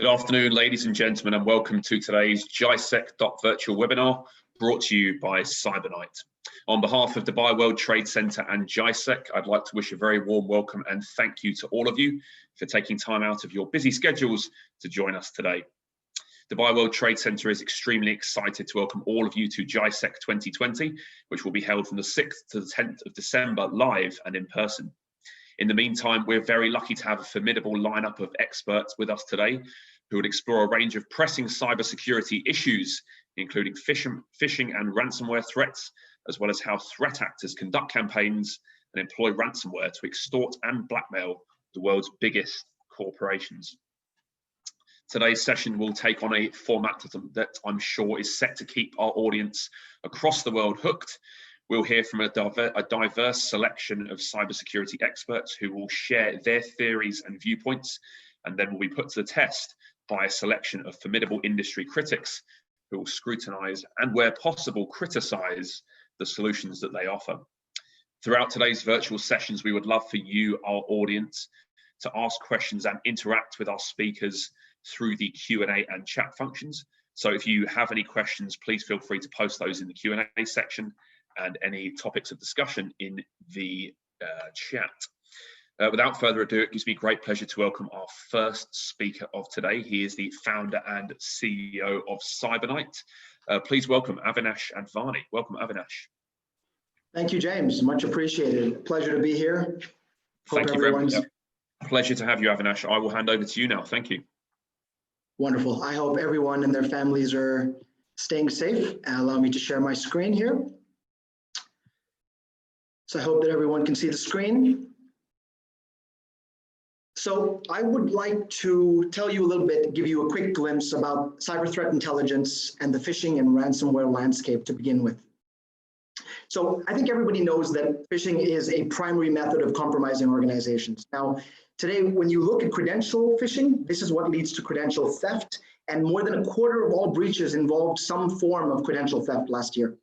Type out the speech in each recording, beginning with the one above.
Good afternoon, ladies and gentlemen, and welcome to today's GISEC.virtual webinar brought to you by CyberKnight. On behalf of Dubai World Trade Center and GISEC, I'd like to wish a very warm welcome and thank you to all of you for taking time out of your busy schedules to join us today. Dubai World Trade Center is extremely excited to welcome all of you to GISEC 2020, which will be held from the 6th to the 10th of December live and in person. In the meantime, we're very lucky to have a formidable lineup of experts with us today who will explore a range of pressing cybersecurity issues, including phishing and ransomware threats, as well as how threat actors conduct campaigns and employ ransomware to extort and blackmail the world's biggest corporations. Today's session will take on a format that I'm sure is set to keep our audience across the world hooked. We'll hear from a diverse selection of cybersecurity experts who will share their theories and viewpoints, and then will be put to the test by a selection of formidable industry critics who will scrutinize and, where possible, criticize the solutions that they offer. Throughout today's virtual sessions, we would love for you, our audience, to ask questions and interact with our speakers through the Q&A and chat functions. So if you have any questions, please feel free to post those in the Q&A section and any topics of discussion in the chat. Without further ado, it gives me great pleasure to welcome our first speaker of today. He is the founder and CEO of CyberKnight. Please welcome Avinash Advani. Welcome, Avinash. Thank you, James. Much appreciated. Pleasure to be here. Thank you very much. Pleasure to have you, Avinash. I will hand over to you now. Thank you. Wonderful. I hope everyone and their families are staying safe. Allow me to share my screen here. So I hope that everyone can see the screen. So I would like to tell you a little bit, give you a quick glimpse about cyber threat intelligence and the phishing and ransomware landscape to begin with. So I think everybody knows that phishing is a primary method of compromising organizations. Now, today, when you look at credential phishing, this is what leads to credential theft, and more than a quarter of all breaches involved some form of credential theft last year.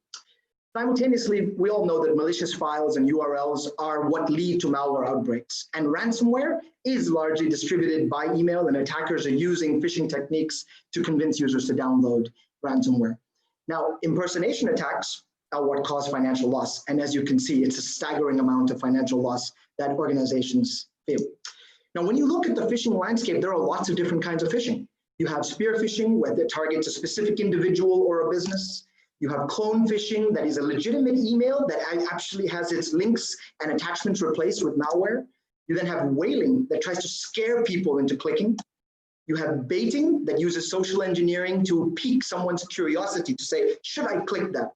Simultaneously, we all know that malicious files and URLs are what lead to malware outbreaks, and ransomware is largely distributed by email, and attackers are using phishing techniques to convince users to download ransomware. Now, impersonation attacks are what cause financial loss, and as you can see, it's a staggering amount of financial loss that organizations feel. Now, when you look at the phishing landscape, there are lots of different kinds of phishing. You have spear phishing, where it targets a specific individual or a business. You have clone phishing, that is a legitimate email that actually has its links and attachments replaced with malware. You then have whaling, that tries to scare people into clicking. You have baiting, that uses social engineering to pique someone's curiosity to say, should I click that?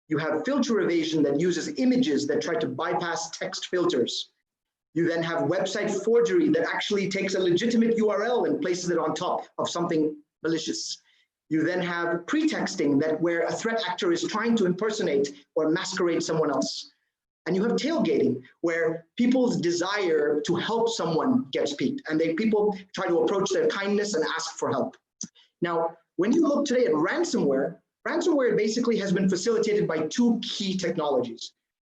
You have filter evasion, that uses images that try to bypass text filters. You then have website forgery, that actually takes a legitimate URL and places it on top of something malicious. You then have pretexting, that where a threat actor is trying to impersonate or masquerade someone else. And you have tailgating, where people's desire to help someone gets piqued, and people try to approach their kindness and ask for help. Now, when you look today at ransomware, ransomware basically has been facilitated by two key technologies.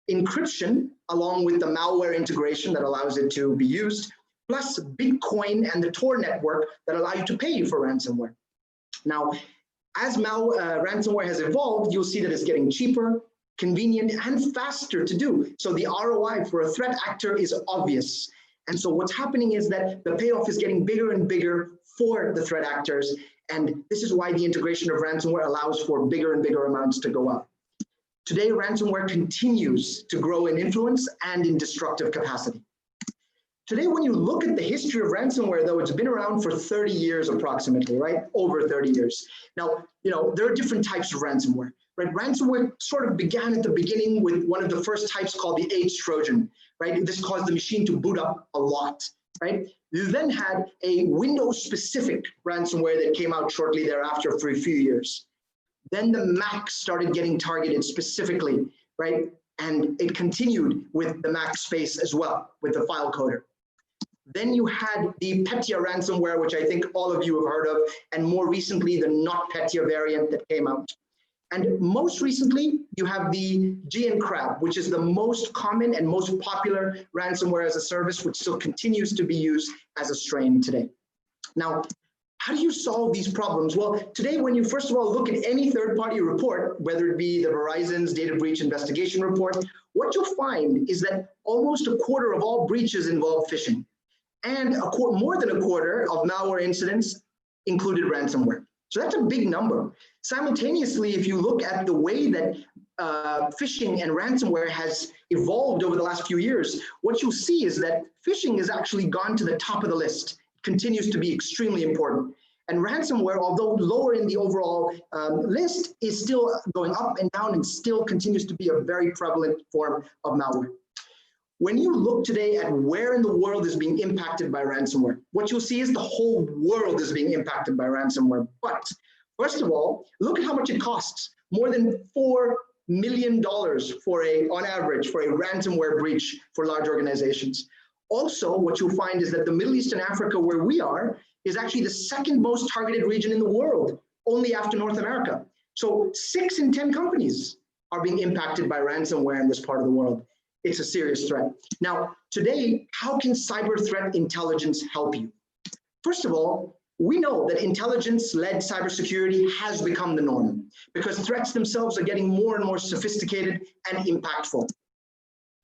Encryption, along with the malware integration that allows it to be used, plus Bitcoin and the Tor network that allow you to pay you for ransomware. Now, as ransomware has evolved, you'll see that it's getting cheaper, convenient, and faster to do. So the ROI for a threat actor is obvious. And so what's happening is that the payoff is getting bigger and bigger for the threat actors. And this is why the integration of ransomware allows for bigger and bigger amounts to go up. Today, ransomware continues to grow in influence and in destructive capacity. Today, when you look at the history of ransomware, though, it's been around for 30 years approximately, right? Over 30 years. Now, there are different types of ransomware, right? Ransomware sort of began at the beginning with one of the first types called the H Trojan, right? This caused the machine to boot up a lot, right? You then had a Windows-specific ransomware that came out shortly thereafter for a few years. Then the Mac started getting targeted specifically, right? And it continued with the Mac space as well, with the file coder. Then you had the Petya ransomware, which I think all of you have heard of, and more recently, the not Petya variant that came out. And most recently, you have the GISEC, which is the most common and most popular ransomware as a service, which still continues to be used as a strain today. Now, How do you solve these problems? Well, today, when you first of all look at any third-party report, whether it be the Verizon's data breach investigation report, what you'll find is that almost a quarter of all breaches involve phishing, and more than a quarter of malware incidents included ransomware. So that's a big number. Simultaneously, if you look at the way that phishing and ransomware has evolved over the last few years, what you'll see is that phishing has actually gone to the top of the list. Continues to be extremely important. And ransomware, although lower in the overall list, is still going up and down and still continues to be a very prevalent form of malware. When you look today at where in the world is being impacted by ransomware, what you'll see is the whole world is being impacted by ransomware. But first of all, look at how much it costs. More than $4 million on average for a ransomware breach for large organizations. Also, what you'll find is that the Middle East and Africa, where we are, is actually the second most targeted region in the world, only after North America. So 6 in 10 companies are being impacted by ransomware in this part of the world. It's a serious threat. Now, today, how can cyber threat intelligence help you? First of all, we know that intelligence-led cybersecurity has become the norm because threats themselves are getting more and more sophisticated and impactful.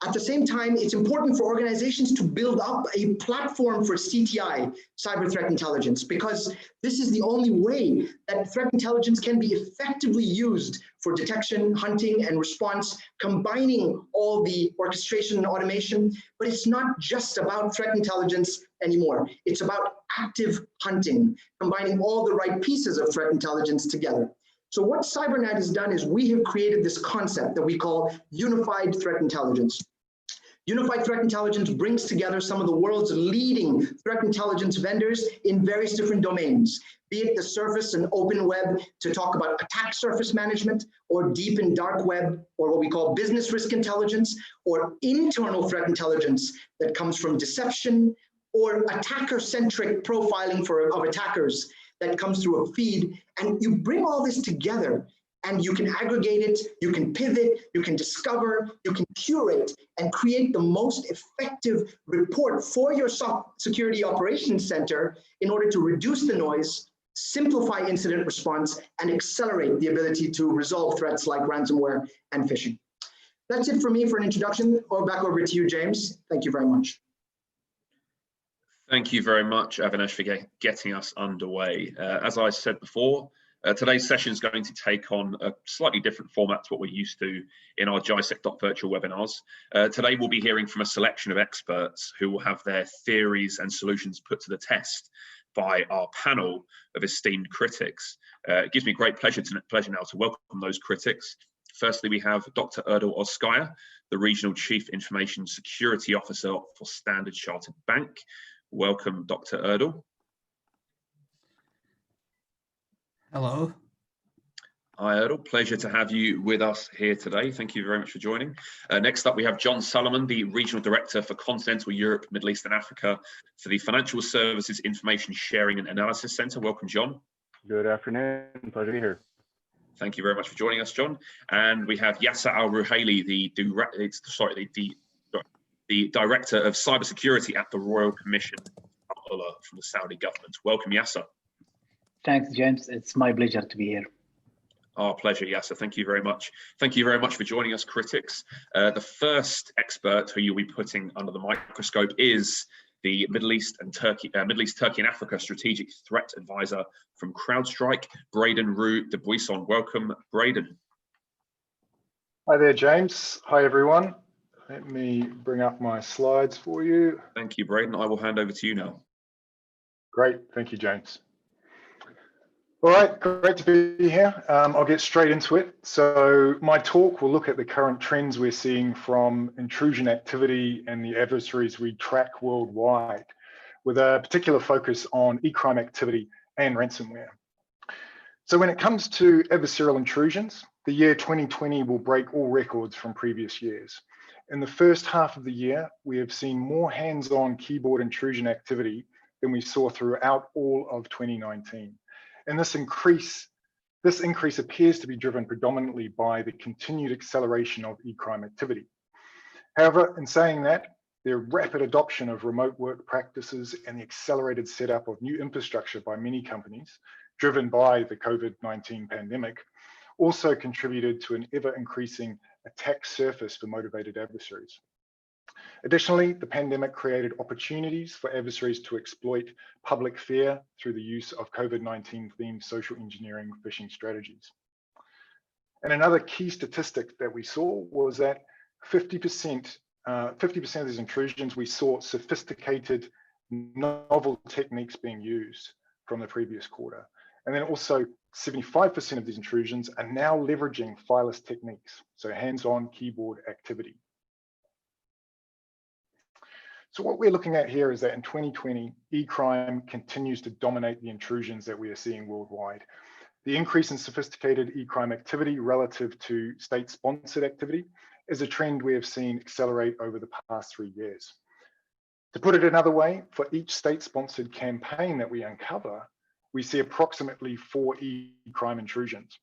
At the same time, it's important for organizations to build up a platform for CTI, cyber threat intelligence, because this is the only way that threat intelligence can be effectively used for detection, hunting, and response, combining all the orchestration and automation. But it's not just about threat intelligence anymore. It's about active hunting, combining all the right pieces of threat intelligence together. So what CyberKnight has done is we have created this concept that we call unified threat intelligence. Unified threat intelligence brings together some of the world's leading threat intelligence vendors in various different domains, be it the surface and open web to talk about attack surface management, or deep and dark web, or what we call business risk intelligence, or internal threat intelligence that comes from deception, or attacker-centric profiling of attackers that comes through a feed. And you bring all this together and you can aggregate it, you can pivot, you can discover, you can curate and create the most effective report for your security operations center in order to reduce the noise, simplify incident response, and accelerate the ability to resolve threats like ransomware and phishing. That's it for me for an introduction. Back over to you, James. Thank you very much. Thank you very much, Avinash, for getting us underway. As I said before, today's session is going to take on a slightly different format to what we're used to in our GISEC.virtual webinars. Today we'll be hearing from a selection of experts who will have their theories and solutions put to the test by our panel of esteemed critics. It gives me great pleasure now to welcome those critics. Firstly, we have Dr. Erdal Oskaya, the Regional Chief Information Security Officer for Standard Chartered Bank. Welcome, Dr. Erdal. Hello. Hi, Erdal. Pleasure to have you with us here today. Thank you very much for joining. Next up, we have John Solomon, the Regional Director for Continental Europe, Middle East and Africa for the Financial Services Information Sharing and Analysis Centre. Welcome, John. Good afternoon. Pleasure to be here. Thank you very much for joining us, John. And we have Yasser Al-Ruhaili, the Director of Cybersecurity at the Royal Commission from the Saudi government. Welcome, Yasser. Thanks, James. It's my pleasure to be here. Our pleasure, Yasser. Thank you very much. Thank you very much for joining us, critics. The first expert who you'll be putting under the microscope is the Middle East, Turkey and Africa Strategic Threat Advisor from CrowdStrike, Braden Roux de Buisson. Welcome, Braden. Hi there, James. Hi, everyone. Let me bring up my slides for you. Thank you, Braden. I will hand over to you now. Great. Thank you, James. All right, great to be here. I'll get straight into it. So my talk will look at the current trends we're seeing from intrusion activity and the adversaries we track worldwide, with a particular focus on e-crime activity and ransomware. So when it comes to adversarial intrusions, the year 2020 will break all records from previous years. In the first half of the year, we have seen more hands-on keyboard intrusion activity than we saw throughout all of 2019. And this increase appears to be driven predominantly by the continued acceleration of e-crime activity. However, in saying that, their rapid adoption of remote work practices and the accelerated setup of new infrastructure by many companies, driven by the COVID-19 pandemic, also contributed to an ever-increasing attack surface for motivated adversaries. Additionally, the pandemic created opportunities for adversaries to exploit public fear through the use of COVID-19 themed social engineering phishing strategies. And another key statistic that we saw was that 50% of these intrusions, we saw sophisticated novel techniques being used from the previous quarter. And then also 75% of these intrusions are now leveraging fileless techniques, so hands-on keyboard activity. So what we're looking at here is that in 2020, e-crime continues to dominate the intrusions that we are seeing worldwide. The increase in sophisticated e-crime activity relative to state-sponsored activity is a trend we have seen accelerate over the past 3 years. To put it another way, for each state-sponsored campaign that we uncover, we see approximately 4 e-crime intrusions.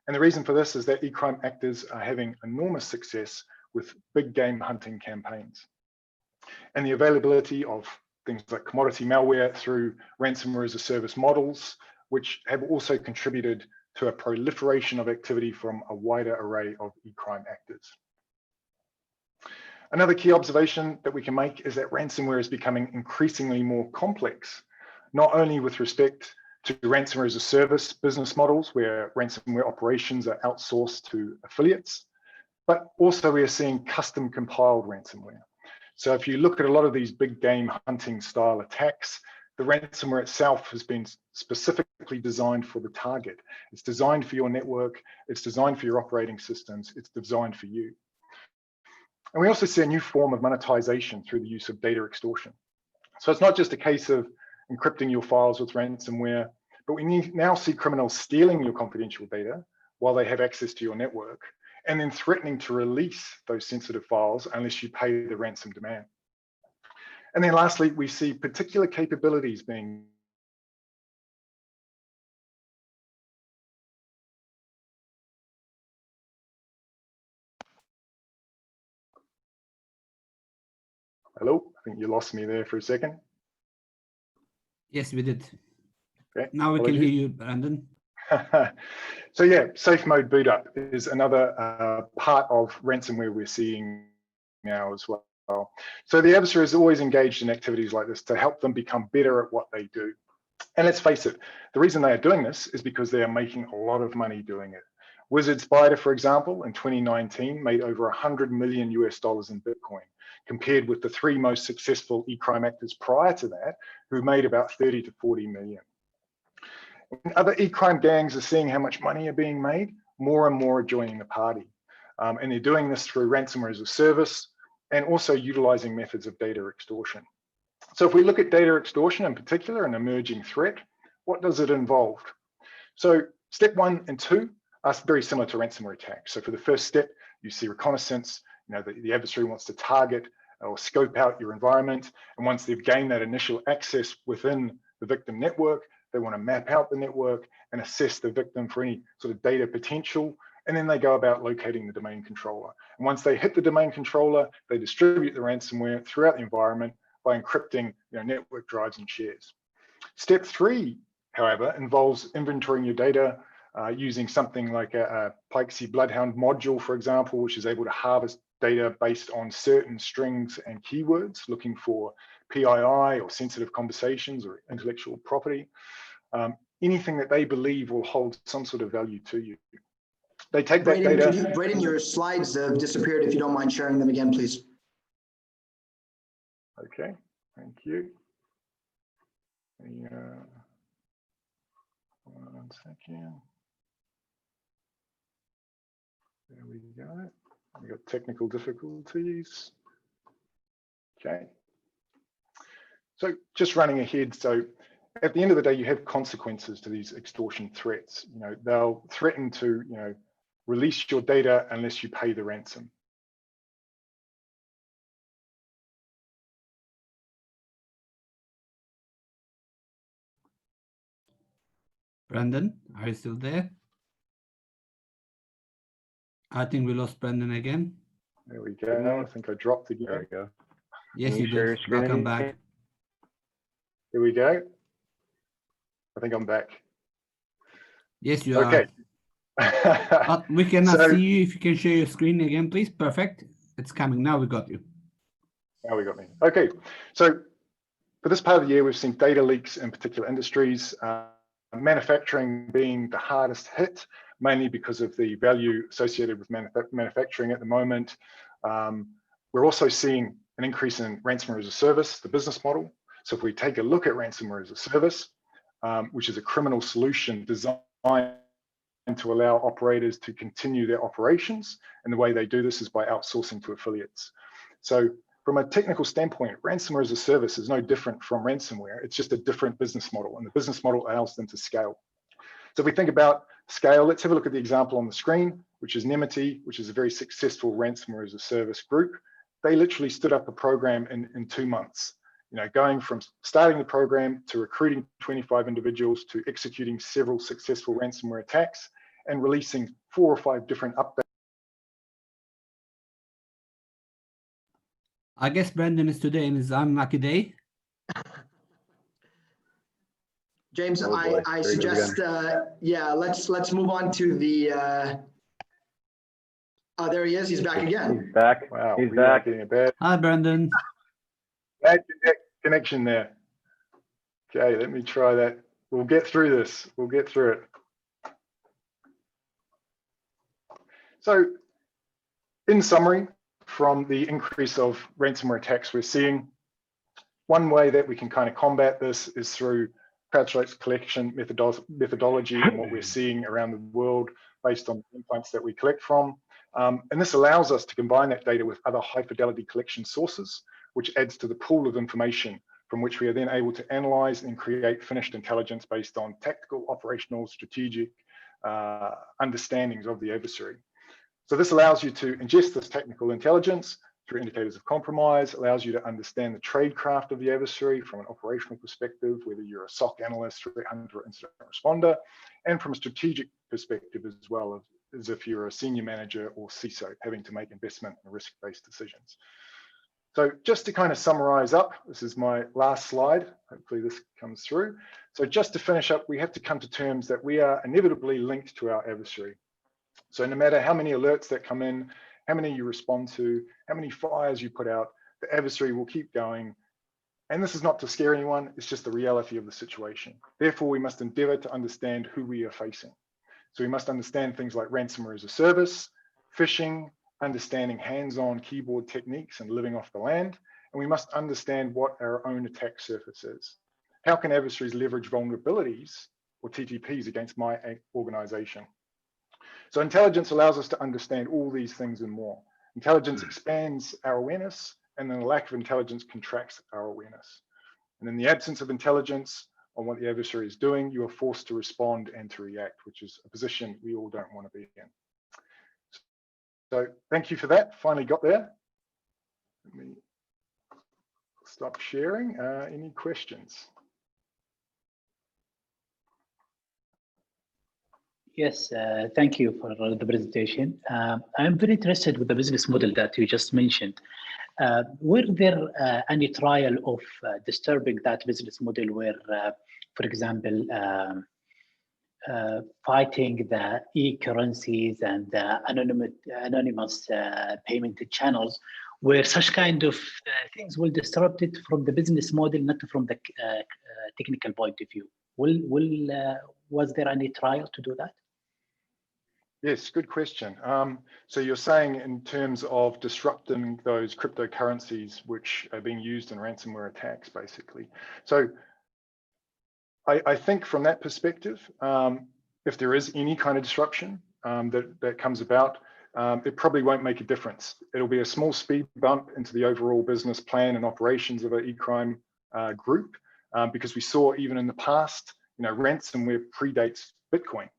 And the reason for this is that e-crime actors are having enormous success with big game hunting campaigns. And the availability of things like commodity malware through ransomware as a service models, which have also contributed to a proliferation of activity from a wider array of e-crime actors. Another key observation that we can make is that ransomware is becoming increasingly more complex, not only with respect to ransomware as a service business models where ransomware operations are outsourced to affiliates, but also we are seeing custom compiled ransomware. So if you look at a lot of these big game hunting style attacks, the ransomware itself has been specifically designed for the target. It's designed for your network, it's designed for your operating systems, it's designed for you. And we also see a new form of monetization through the use of data extortion. So it's not just a case of encrypting your files with ransomware, but we now see criminals stealing your confidential data while they have access to your network, and then threatening to release those sensitive files unless you pay the ransom demand. And then lastly, we see particular capabilities being Hello, I think you lost me there for a second. Yes, we did. Okay. Now we can hear you, Brandon. So yeah, safe mode boot up is another part of ransomware we're seeing now as well. So the adversary is always engaged in activities like this to help them become better at what they do. And let's face it, the reason they are doing this is because they are making a lot of money doing it. Wizard Spider, for example, in 2019 made over $100 million US in Bitcoin, compared with the 3 most successful e-crime actors prior to that, who made about 30 to 40 million. When other e-crime gangs are seeing how much money are being made, more and more are joining the party. And they're doing this through ransomware as a service and also utilizing methods of data extortion. So if we look at data extortion in particular, an emerging threat, what does it involve? So step 1 and 2 are very similar to ransomware attacks. So for the first step, you see reconnaissance. You know, the adversary wants to target or scope out your environment. And once they've gained that initial access within the victim network, they want to map out the network and assess the victim for any sort of data potential. And then they go about locating the domain controller. And once they hit the domain controller, they distribute the ransomware throughout the environment by encrypting, network drives and shares. Step 3, however, involves inventorying your data using something like a Pikesy Bloodhound module, for example, which is able to harvest data based on certain strings and keywords, looking for PII or sensitive conversations or intellectual property, anything that they believe will hold some sort of value to you. They take that data. Braden, your slides have disappeared. If you don't mind sharing them again, please. Okay, thank you. One second. There we go. We got technical difficulties. Okay. So just running ahead. So at the end of the day, you have consequences to these extortion threats. They'll threaten to, release your data unless you pay the ransom. Brandon, are you still there? I think we lost Brandon again. There we go. I think I dropped again. There we go. Yes, Can you share your did. screen Welcome again? back. Here we go. I think I'm back. Yes, you Okay. are. But we cannot So see you. If you can share your screen again, please. Perfect. It's coming now. We got you. now we got me. Okay. So for this part of the year, we've seen data leaks in particular industries, manufacturing being the hardest hit, mainly because of the value associated with manufacturing at the moment. We're also seeing an increase in ransomware as a service, the business model. So if we take a look at ransomware as a service, which is a criminal solution designed to allow operators to continue their operations, and the way they do this is by outsourcing to affiliates. So from a technical standpoint, ransomware as a service is no different from ransomware. It's just a different business model, and the business model allows them to scale. So if we think about scale, let's have a look at the example on the screen, which is Nemity, which is a very successful ransomware as a service group. They literally stood up a program in 2 months, going from starting the program to recruiting 25 individuals to executing several successful ransomware attacks and releasing 4 or 5 different updates. I guess Brandon is today in his unlucky day. James, Oh boy, I there he goes suggest, yeah, let's move on to the. Oh, there he is. He's back again. He's back. Wow, He's we back. are getting a bad Hi, Brandon. connection there. Okay, let me try that. We'll get through this. We'll get through it. So, in summary, from the increase of ransomware attacks we're seeing, one way that we can kind of combat this is through CrowdStrike's collection methodology and what we're seeing around the world based on the endpoints that we collect from. And this allows us to combine that data with other high fidelity collection sources, which adds to the pool of information from which we are then able to analyze and create finished intelligence based on tactical, operational, strategic understandings of the adversary. So this allows you to ingest this technical intelligence through indicators of compromise, allows you to understand the tradecraft of the adversary from an operational perspective, whether you're a SOC analyst, threat hunter, or incident responder, and from a strategic perspective as well, as if you're a senior manager or CISO having to make investment and risk-based decisions. So just to kind of summarize up, this is my last slide. Hopefully this comes through. So just to finish up, we have to come to terms that we are inevitably linked to our adversary. So no matter how many alerts that come in, how many you respond to, how many fires you put out, the adversary will keep going. And this is not to scare anyone, it's just the reality of the situation. Therefore, we must endeavor to understand who we are facing. So we must understand things like ransomware as a service, phishing, understanding hands-on keyboard techniques and living off the land. And we must understand what our own attack surface is. How can adversaries leverage vulnerabilities or TTPs against my organization? So intelligence allows us to understand all these things and more. Intelligence expands our awareness, and then a lack of intelligence contracts our awareness. And in the absence of intelligence on what the adversary is doing, you are forced to respond and to react, which is a position we all don't want to be in. So thank you for that. Finally got there. Let me stop sharing. Any questions? Yes, thank you for the presentation. I'm very interested with the business model that you just mentioned. Were there any trial of disturbing that business model where, for example, fighting the e-currencies and anonymous payment channels, where such kind of things will disrupt it from the business model, not from the technical point of view? Was there any trial to do that? Yes, good question. So you're saying in terms of disrupting those cryptocurrencies which are being used in ransomware attacks, basically. So I think from that perspective, if there is any kind of disruption that comes about, it probably won't make a difference. It'll be a small speed bump into the overall business plan and operations of an e-crime group, because we saw even in the past, ransomware predates Bitcoin.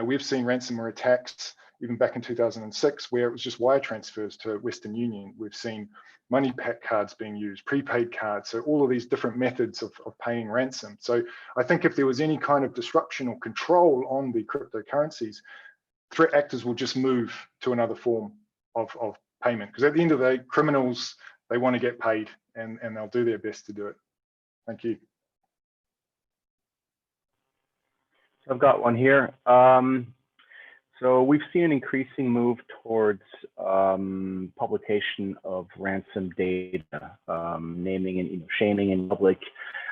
We've seen ransomware attacks even back in 2006, where it was just wire transfers to Western Union. We've seen money pack cards being used, prepaid cards, so all of these different methods of paying ransom. So I think if there was any kind of disruption or control on the cryptocurrencies, threat actors will just move to another form of payment. Because at the end of the day, criminals they want to get paid, and they'll do their best to do it. Thank you. I've got one here. So we've seen an increasing move towards publication of ransom data, naming and shaming in public.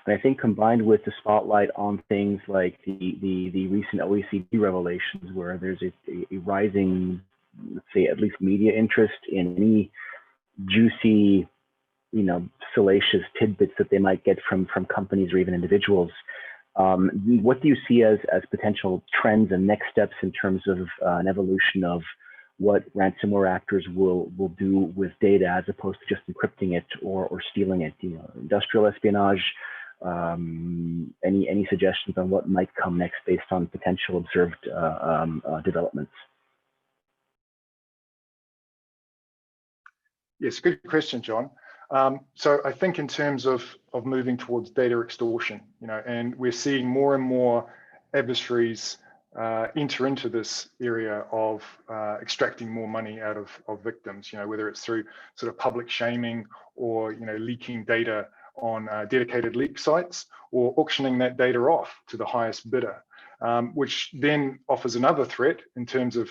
And I think combined with the spotlight on things like the recent OECD revelations, where there's a rising, let's say, at least media interest in any juicy, salacious tidbits that they might get from companies or even individuals. What do you see as potential trends and next steps in terms of an evolution of what ransomware actors will do with data, as opposed to just encrypting it or stealing it? Industrial espionage. Any suggestions on what might come next based on potential observed developments? Yes, good question, John. So I think in terms of moving towards data extortion, and we're seeing more and more adversaries enter into this area of extracting more money out of victims, whether it's through sort of public shaming or, leaking data on dedicated leak sites, or auctioning that data off to the highest bidder, which then offers another threat in terms of,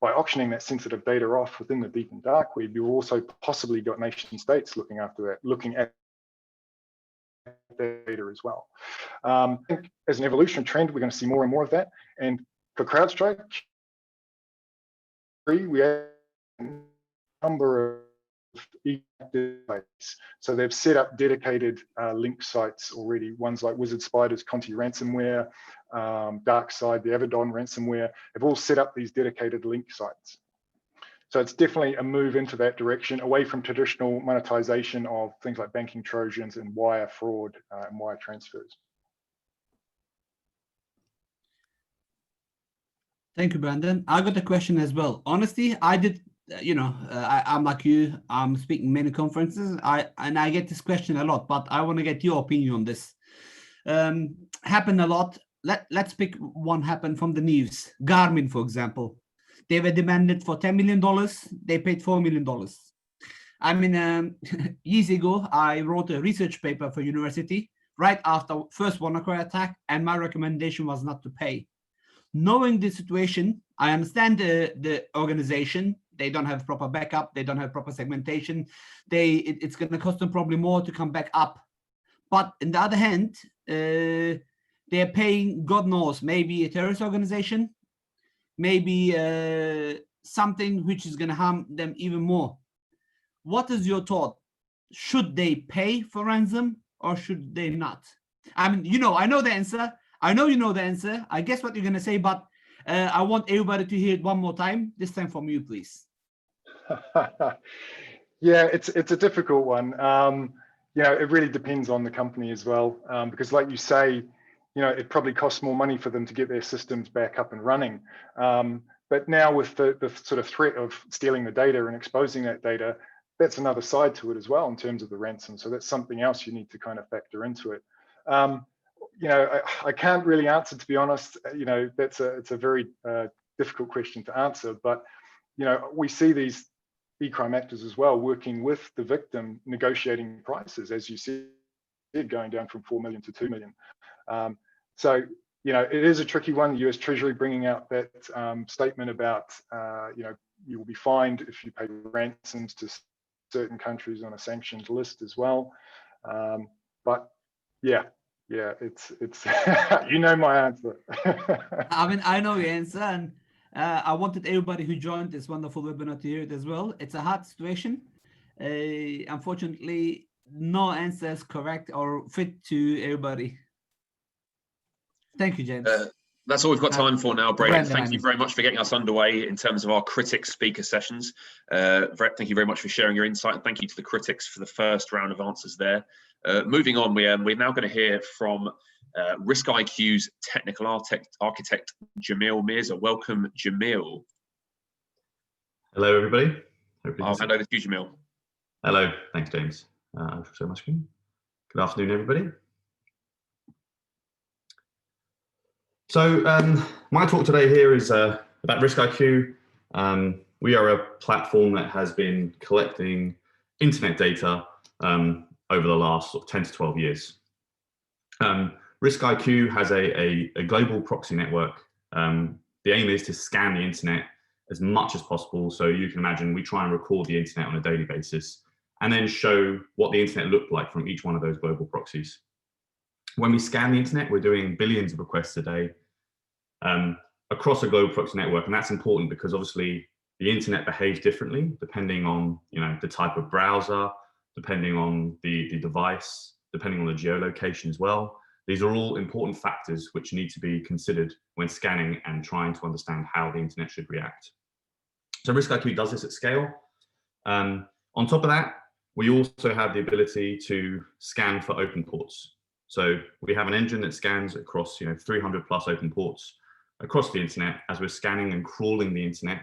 by auctioning that sensitive data off within the deep and dark web, you've also possibly got nation states looking after that, looking at data as well. I think as an evolutionary trend, we're going to see more and more of that. And for CrowdStrike, we have a number of so they've set up dedicated link sites already, ones like Wizard Spider's Conti ransomware, DarkSide, the Avedon ransomware, have all set up these dedicated link sites. So it's definitely a move into that direction, away from traditional monetization of things like banking Trojans and wire fraud and wire transfers. Thank you, Brandon. I got a question as well. Honestly, I did, I'm like you, I'm speaking many conferences, and I get this question a lot, but I want to get your opinion on this. Happened a lot. Let's pick one happen from the news. Garmin, for example. They were demanded for $10 million. They paid $4 million. I mean, years ago, I wrote a research paper for university right after first WannaCry attack, and my recommendation was not to pay. Knowing the situation, I understand the organization. They don't have proper backup. They don't have proper segmentation. It's going to cost them probably more to come back up. But on the other hand, they're paying, God knows, maybe a terrorist organization, maybe something which is going to harm them even more. What is your thought? Should they pay for ransom or should they not? I mean, I know the answer. I know you know the answer. I guess what you're going to say, but I want everybody to hear it one more time. This time from you, please. Yeah, it's a difficult one. It really depends on the company as well, because like you say, it probably costs more money for them to get their systems back up and running. But now with the sort of threat of stealing the data and exposing that data, that's another side to it as well in terms of the ransom. So that's something else you need to kind of factor into it. I can't really answer, to be honest. It's a very difficult question to answer. But we see these e-crime actors as well working with the victim, negotiating prices, as you said, going down from 4 million to 2 million. So it is a tricky one. The US Treasury bringing out that statement about you will be fined if you pay ransoms to certain countries on a sanctions list as well. But yeah, it's my answer. I mean, I know the answer, and I wanted everybody who joined this wonderful webinar to hear it as well. It's a hard situation. Unfortunately, no answer is correct or fit to everybody. Thank you, James. That's all we've got time for now, Brandon. Thank you very much for getting us underway in terms of our critics speaker sessions. Thank you very much for sharing your insight, and thank you to the critics for the first round of answers there. Moving on, we're now going to hear from Risk IQ's technical architect, Jamil Mirza. Welcome, Jamil. Hello, everybody. I'll hand over to you, Jamil. Hello. Thanks, James. So much. Good afternoon, everybody. So my talk today here is about Risk IQ. We are a platform that has been collecting internet data over the last sort of 10 to 12 years. RiskIQ has a global proxy network. The aim is to scan the internet as much as possible. So you can imagine we try and record the internet on a daily basis and then show what the internet looked like from each one of those global proxies. When we scan the internet, we're doing billions of requests a day across a global proxy network. And that's important because obviously the internet behaves differently depending on the type of browser, depending on the device, depending on the geolocation as well. These are all important factors which need to be considered when scanning and trying to understand how the internet should react. So RiskIQ does this at scale. On top of that, we also have the ability to scan for open ports. So we have an engine that scans across 300 plus open ports across the internet. As we're scanning and crawling the internet,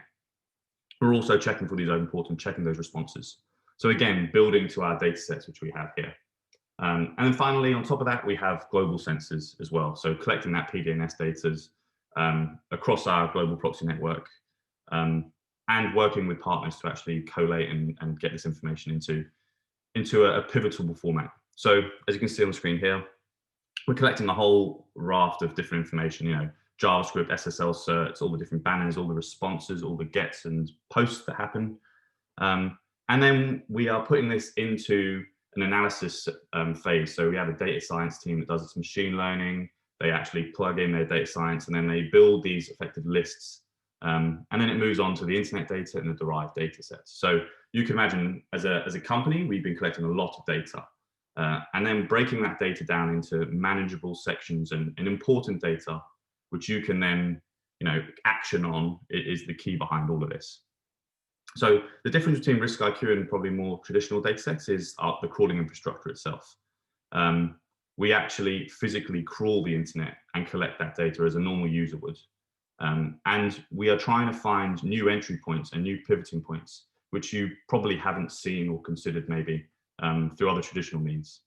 we're also checking for these open ports and checking those responses. So again, building to our data sets, which we have here. And then finally, on top of that, we have global sensors as well. So collecting that PDNS data across our global proxy network and working with partners to actually collate and get this information into a pivotable format. So as you can see on the screen here, we're collecting a whole raft of different information, JavaScript, SSL certs, all the different banners, all the responses, all the gets and posts that happen. And then we are putting this into an analysis phase. So we have a data science team that does this machine learning. They actually plug in their data science and then they build these effective lists. And then it moves on to the internet data and the derived data sets. So you can imagine as a company, we've been collecting a lot of data and then breaking that data down into manageable sections and important data, which you can then action on, is the key behind all of this. So the difference between RiskIQ and probably more traditional data sets is the crawling infrastructure itself. We actually physically crawl the internet and collect that data as a normal user would. And we are trying to find new entry points and new pivoting points, which you probably haven't seen or considered maybe through other traditional means.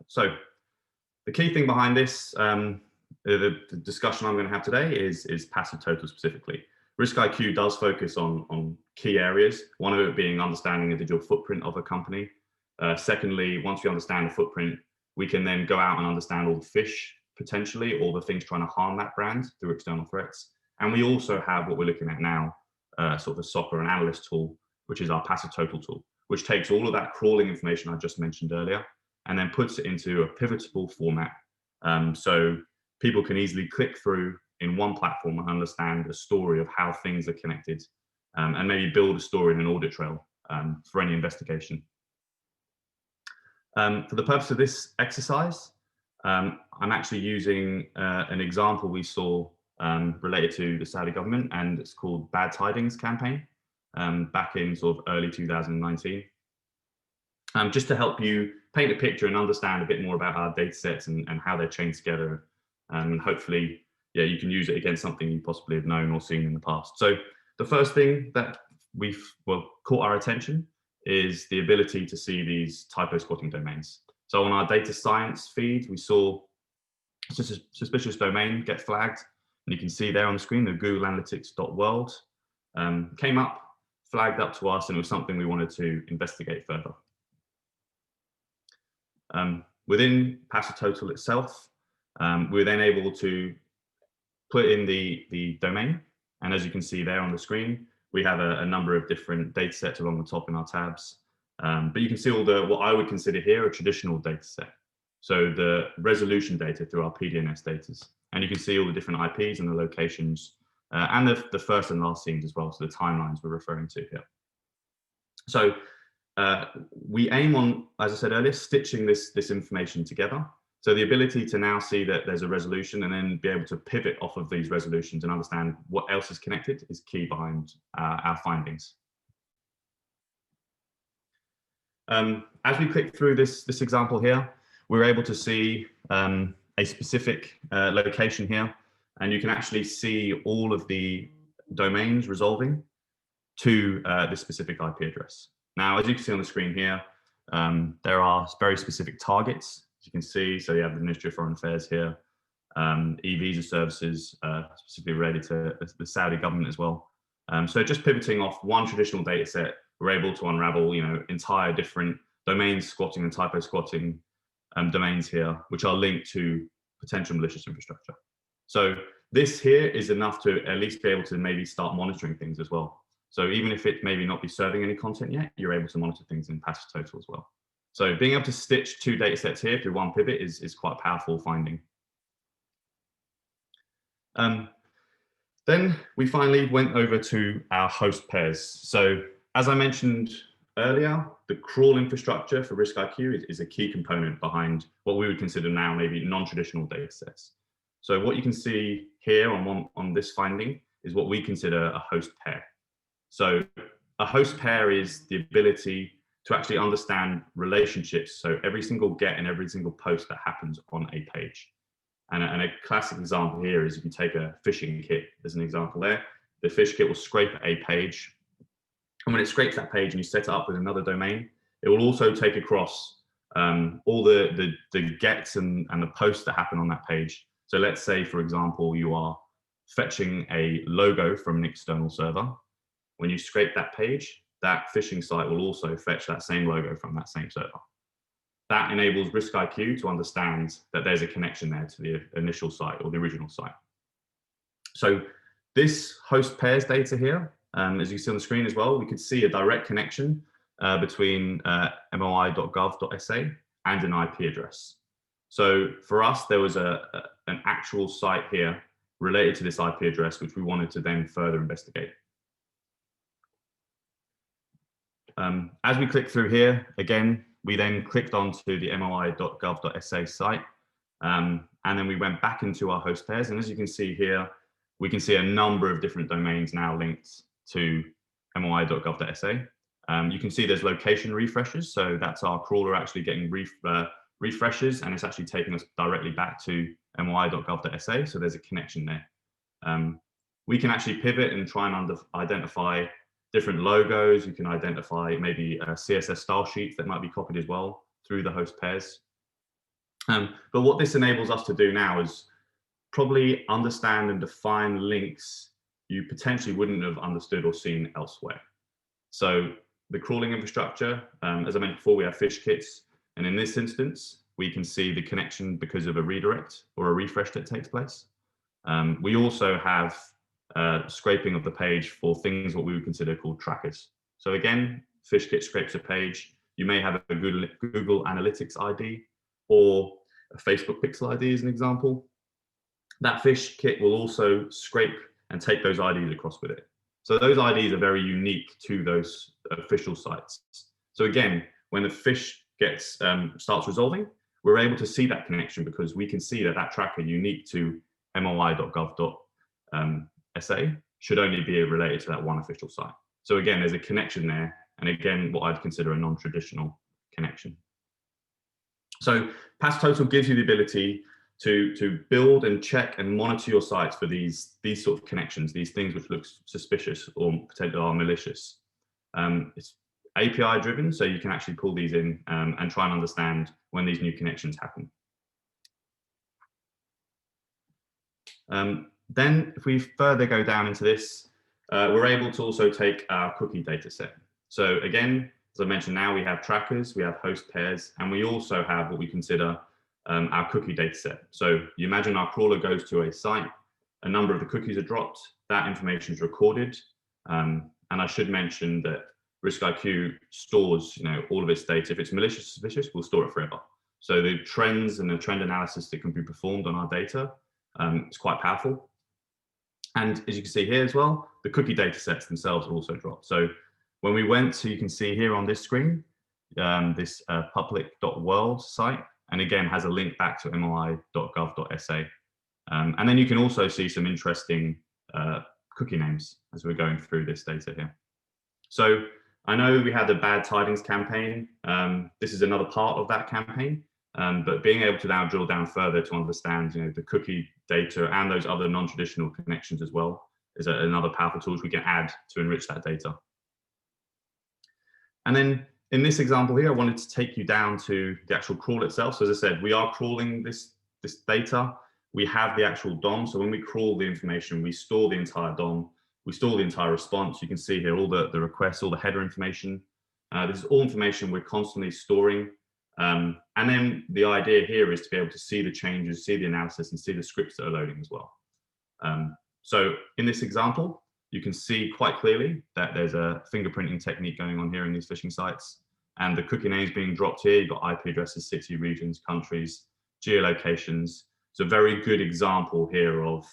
So the key thing behind this, the discussion I'm going to have today is passive total specifically. RiskIQ does focus on key areas, one of it being understanding the digital footprint of a company. Secondly, once we understand the footprint, we can then go out and understand all the fish, potentially, all the things trying to harm that brand through external threats. And we also have what we're looking at now, sort of a SOC or an analyst tool, which is our passive total tool, which takes all of that crawling information I just mentioned earlier and then puts it into a pivotable format. So people can easily click through in one platform and understand a story of how things are connected and maybe build a story in an audit trail for any investigation. For the purpose of this exercise, I'm actually using an example we saw related to the Saudi government, and it's called Bad Tidings campaign back in sort of early 2019. Just to help you paint a picture and understand a bit more about our data sets and how they're chained together. And hopefully, yeah, you can use it against something you possibly have known or seen in the past. So the first thing that we've caught our attention is the ability to see these typo squatting domains. So on our data science feed, we saw a suspicious domain get flagged. And you can see there on the screen, the Google Analytics.world came up, flagged up to us, and it was something we wanted to investigate further. Within passive total itself, we were then able to put in the domain. And as you can see there on the screen, we have a number of different data sets along the top in our tabs. But you can see all what I would consider here a traditional data set. So the resolution data through our PDNS data. And you can see all the different IPs and the locations and the first and last scenes as well. So the timelines we're referring to here. So we aim on, as I said earlier, stitching this information together. So the ability to now see that there's a resolution and then be able to pivot off of these resolutions and understand what else is connected is key behind our findings. As we click through this example here, we're able to see a specific location here, and you can actually see all of the domains resolving to this specific IP address. Now, as you can see on the screen here, there are very specific targets, as you can see. So you have the Ministry of Foreign Affairs here, e-visa services, specifically related to the Saudi government as well. So just pivoting off one traditional data set, we're able to unravel, entire different domain squatting and typo squatting domains here, which are linked to potential malicious infrastructure. So this here is enough to at least be able to maybe start monitoring things as well. So even if it maybe not be serving any content yet, you're able to monitor things in passive total as well. So being able to stitch two data sets here through one pivot is quite a powerful finding. Then we finally went over to our host pairs. So as I mentioned earlier, the crawl infrastructure for RiskIQ is a key component behind what we would consider now maybe non-traditional data sets. So what you can see here on this finding is what we consider a host pair. So a host pair is the ability to actually understand relationships. So every single get and every single post that happens on a page. And a classic example here is if you take a phishing kit as an example there, the phish kit will scrape a page. And when it scrapes that page and you set it up with another domain, it will also take across all the gets and the posts that happen on that page. So let's say, for example, you are fetching a logo from an external server. When you scrape that page, that phishing site will also fetch that same logo from that same server. That enables RiskIQ to understand that there's a connection there to the initial site or the original site. So this host pairs data here, as you see on the screen as well, we could see a direct connection between moi.gov.sa and an IP address. So for us, there was an actual site here related to this IP address, which we wanted to then further investigate. As we click through here, again, we then clicked onto the moi.gov.sa site, and then we went back into our host pairs. And as you can see here, we can see a number of different domains now linked to moi.gov.sa. You can see there's location refreshes. So that's our crawler actually getting refreshes, and it's actually taking us directly back to moi.gov.sa. So there's a connection there. We can actually pivot and try and identify different logos. You can identify maybe CSS style sheets that might be copied as well through the host pairs. But what this enables us to do now is probably understand and define links you potentially wouldn't have understood or seen elsewhere. So the crawling infrastructure, as I mentioned before, we have phish kits. And in this instance, we can see the connection because of a redirect or a refresh that takes place. We also have scraping of the page for things what we would consider called trackers. So again, phish kit scrapes a page. You may have a Google Analytics ID or a Facebook Pixel ID as an example. That phish kit will also scrape and take those IDs across with it. So those IDs are very unique to those official sites. So again, when the phish gets starts resolving, we're able to see that connection because we can see that that tracker unique to moi.gov.sa should only be related to that one official site. So again, there's a connection there. And again, what I'd consider a non-traditional connection. So PassTotal gives you the ability to build and check and monitor your sites for these sort of connections, these things which look suspicious or potentially are malicious. It's API driven, so you can actually pull these in and try and understand when these new connections happen. Then if we further go down into this, we're able to also take our cookie data set. So again, as I mentioned, now we have trackers, we have host pairs, and we also have what we consider our cookie data set. So you imagine our crawler goes to a site, a number of the cookies are dropped, that information is recorded. And I should mention that RiskIQ stores all of its data. If it's malicious, suspicious, we'll store it forever. So the trends and the trend analysis that can be performed on our data is quite powerful. And as you can see here as well, the cookie data sets themselves are also dropped. So when we went to, you can see here on this screen, this public.world site, and again has a link back to moi.gov.sa. And then you can also see some interesting cookie names as we're going through this data here. So I know we had a bad tidings campaign. This is another part of that campaign, but being able to now drill down further to understand the cookie data and those other non-traditional connections as well is another powerful tool which we can add to enrich that data. And then in this example here, I wanted to take you down to the actual crawl itself. So as I said, we are crawling this data. We have the actual DOM. So when we crawl the information, we store the entire DOM. We store the entire response. You can see here all the requests, all the header information. This is all information we're constantly storing. And then the idea here is to be able to see the changes, see the analysis, and see the scripts that are loading as well. So in this example, you can see quite clearly that there's a fingerprinting technique going on here in these phishing sites. And the cookie names being dropped here. You've got IP addresses, city, regions, countries, geolocations. It's a very good example here of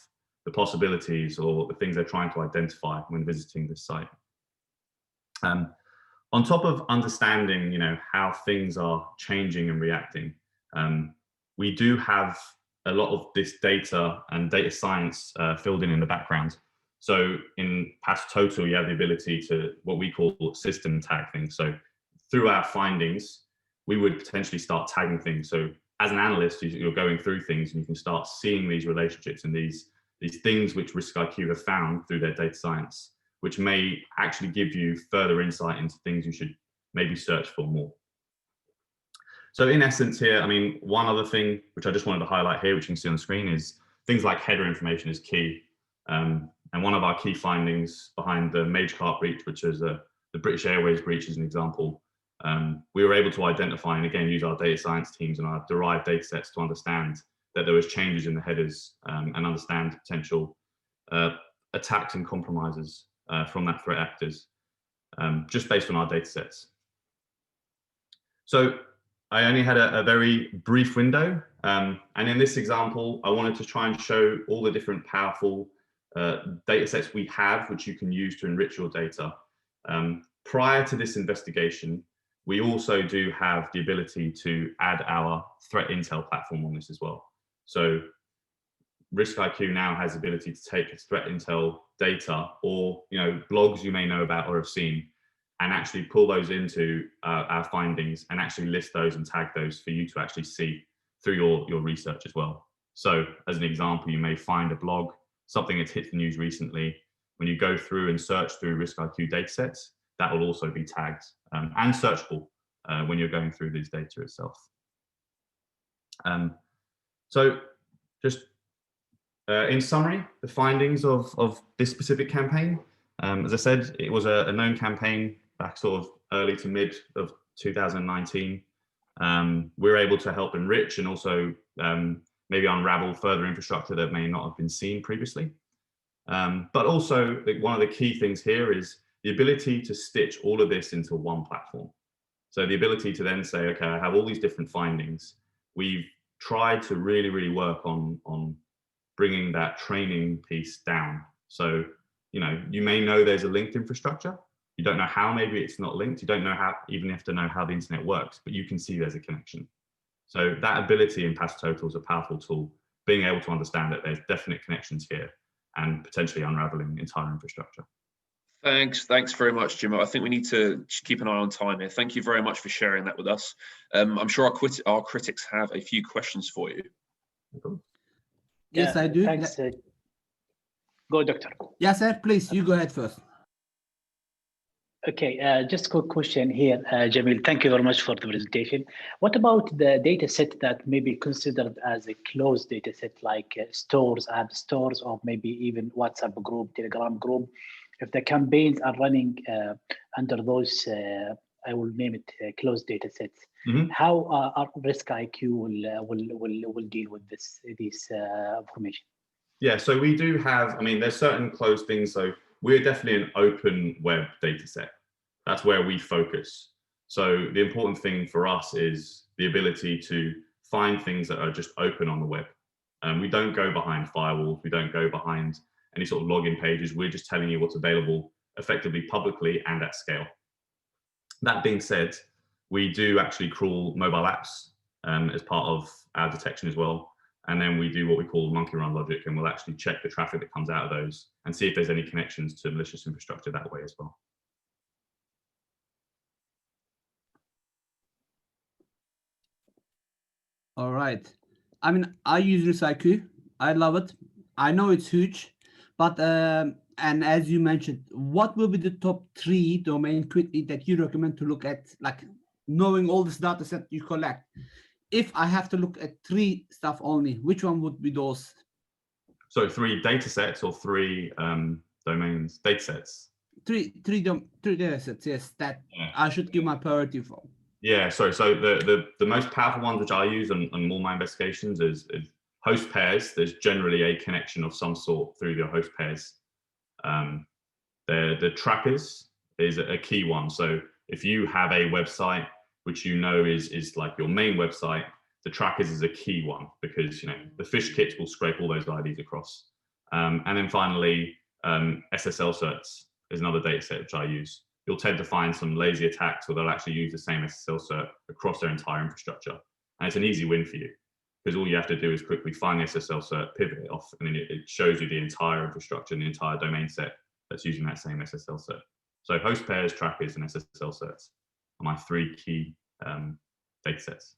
the possibilities or the things they're trying to identify when visiting this site. On top of understanding, how things are changing and reacting, we do have a lot of this data and data science filled in the background. So in PassTotal, you have the ability to what we call system tag things. So through our findings, we would potentially start tagging things. So as an analyst, you're going through things and you can start seeing these relationships and these things which RiskIQ have found through their data science, which may actually give you further insight into things you should maybe search for more. So in essence here, one other thing which I just wanted to highlight here, which you can see on the screen, is things like header information is key. And one of our key findings behind the MageCart breach, which is the British Airways breach as an example, we were able to identify and again use our data science teams and our derived data sets to understand that there was changes in the headers and understand potential attacks and compromises from that threat actors, just based on our data sets. So I only had a very brief window, and in this example, I wanted to try and show all the different powerful data sets we have, which you can use to enrich your data. Prior to this investigation, we also do have the ability to add our threat intel platform on this as well. So RiskIQ now has the ability to take its threat intel data or blogs you may know about or have seen and actually pull those into our findings and actually list those and tag those for you to actually see through your research as well. So as an example, you may find a blog, something that's hit the news recently. When you go through and search through RiskIQ datasets, that will also be tagged and searchable when you're going through these data itself. So just in summary, the findings of this specific campaign, as I said, it was a known campaign back sort of early to mid of 2019. We were able to help enrich and also maybe unravel further infrastructure that may not have been seen previously. But also one of the key things here is the ability to stitch all of this into one platform. So the ability to then say, okay, I have all these different findings. We've tried to really, really work on bringing that training piece down. So, you may know there's a linked infrastructure. You don't know how, maybe it's not linked. You don't know how, even have to know how the internet works, but you can see there's a connection. So that ability in PassTotal is a powerful tool, being able to understand that there's definite connections here and potentially unraveling entire infrastructure. Thanks very much, Jim. I think we need to keep an eye on time here. Thank you very much for sharing that with us. I'm sure our critics have a few questions for you. Yes, I do. Thanks. Go, Doctor. Yes, sir. Please, you go ahead first. Okay, just a quick question here, Jamil. Thank you very much for the presentation. What about the data set that may be considered as a closed data set, like stores, app stores, or maybe even WhatsApp group, Telegram group? If the campaigns are running under those, I will name it closed data sets, how our RiskIQ will deal with this information? Yeah, so we do have, there's certain closed things. So we're definitely an open web data set. That's where we focus. So the important thing for us is the ability to find things that are just open on the web. We don't go behind firewalls. We don't go behind any sort of login pages. We're just telling you what's available effectively, publicly, and at scale. That being said, we do actually crawl mobile apps as part of our detection as well. And then we do what we call monkey run logic, and we'll actually check the traffic that comes out of those and see if there's any connections to malicious infrastructure that way as well. All right. I use RiskIQ. I love it. I know it's huge, but and as you mentioned, what will be the top 3 domain quickly that you recommend to look at, like knowing all this data set you collect? If I have to look at 3 stuff only, which one would be those? So 3 data sets or 3 domains, datasets. Three data sets, yes, that Yeah. I should give my priority for. Yeah, sorry. So the most powerful ones which I use on all my investigations is host pairs. There's generally a connection of some sort through your host pairs. The trapas is a key one. So if you have a website which you know is like your main website, the trackers is a key one, because the fish kits will scrape all those IDs across. And then finally, SSL certs is another data set which I use. You'll tend to find some lazy attacks where they'll actually use the same SSL cert across their entire infrastructure. And it's an easy win for you, because all you have to do is quickly find the SSL cert, pivot it off, and then it shows you the entire infrastructure and the entire domain set that's using that same SSL cert. So host pairs, trackers, and SSL certs are my three key data sets.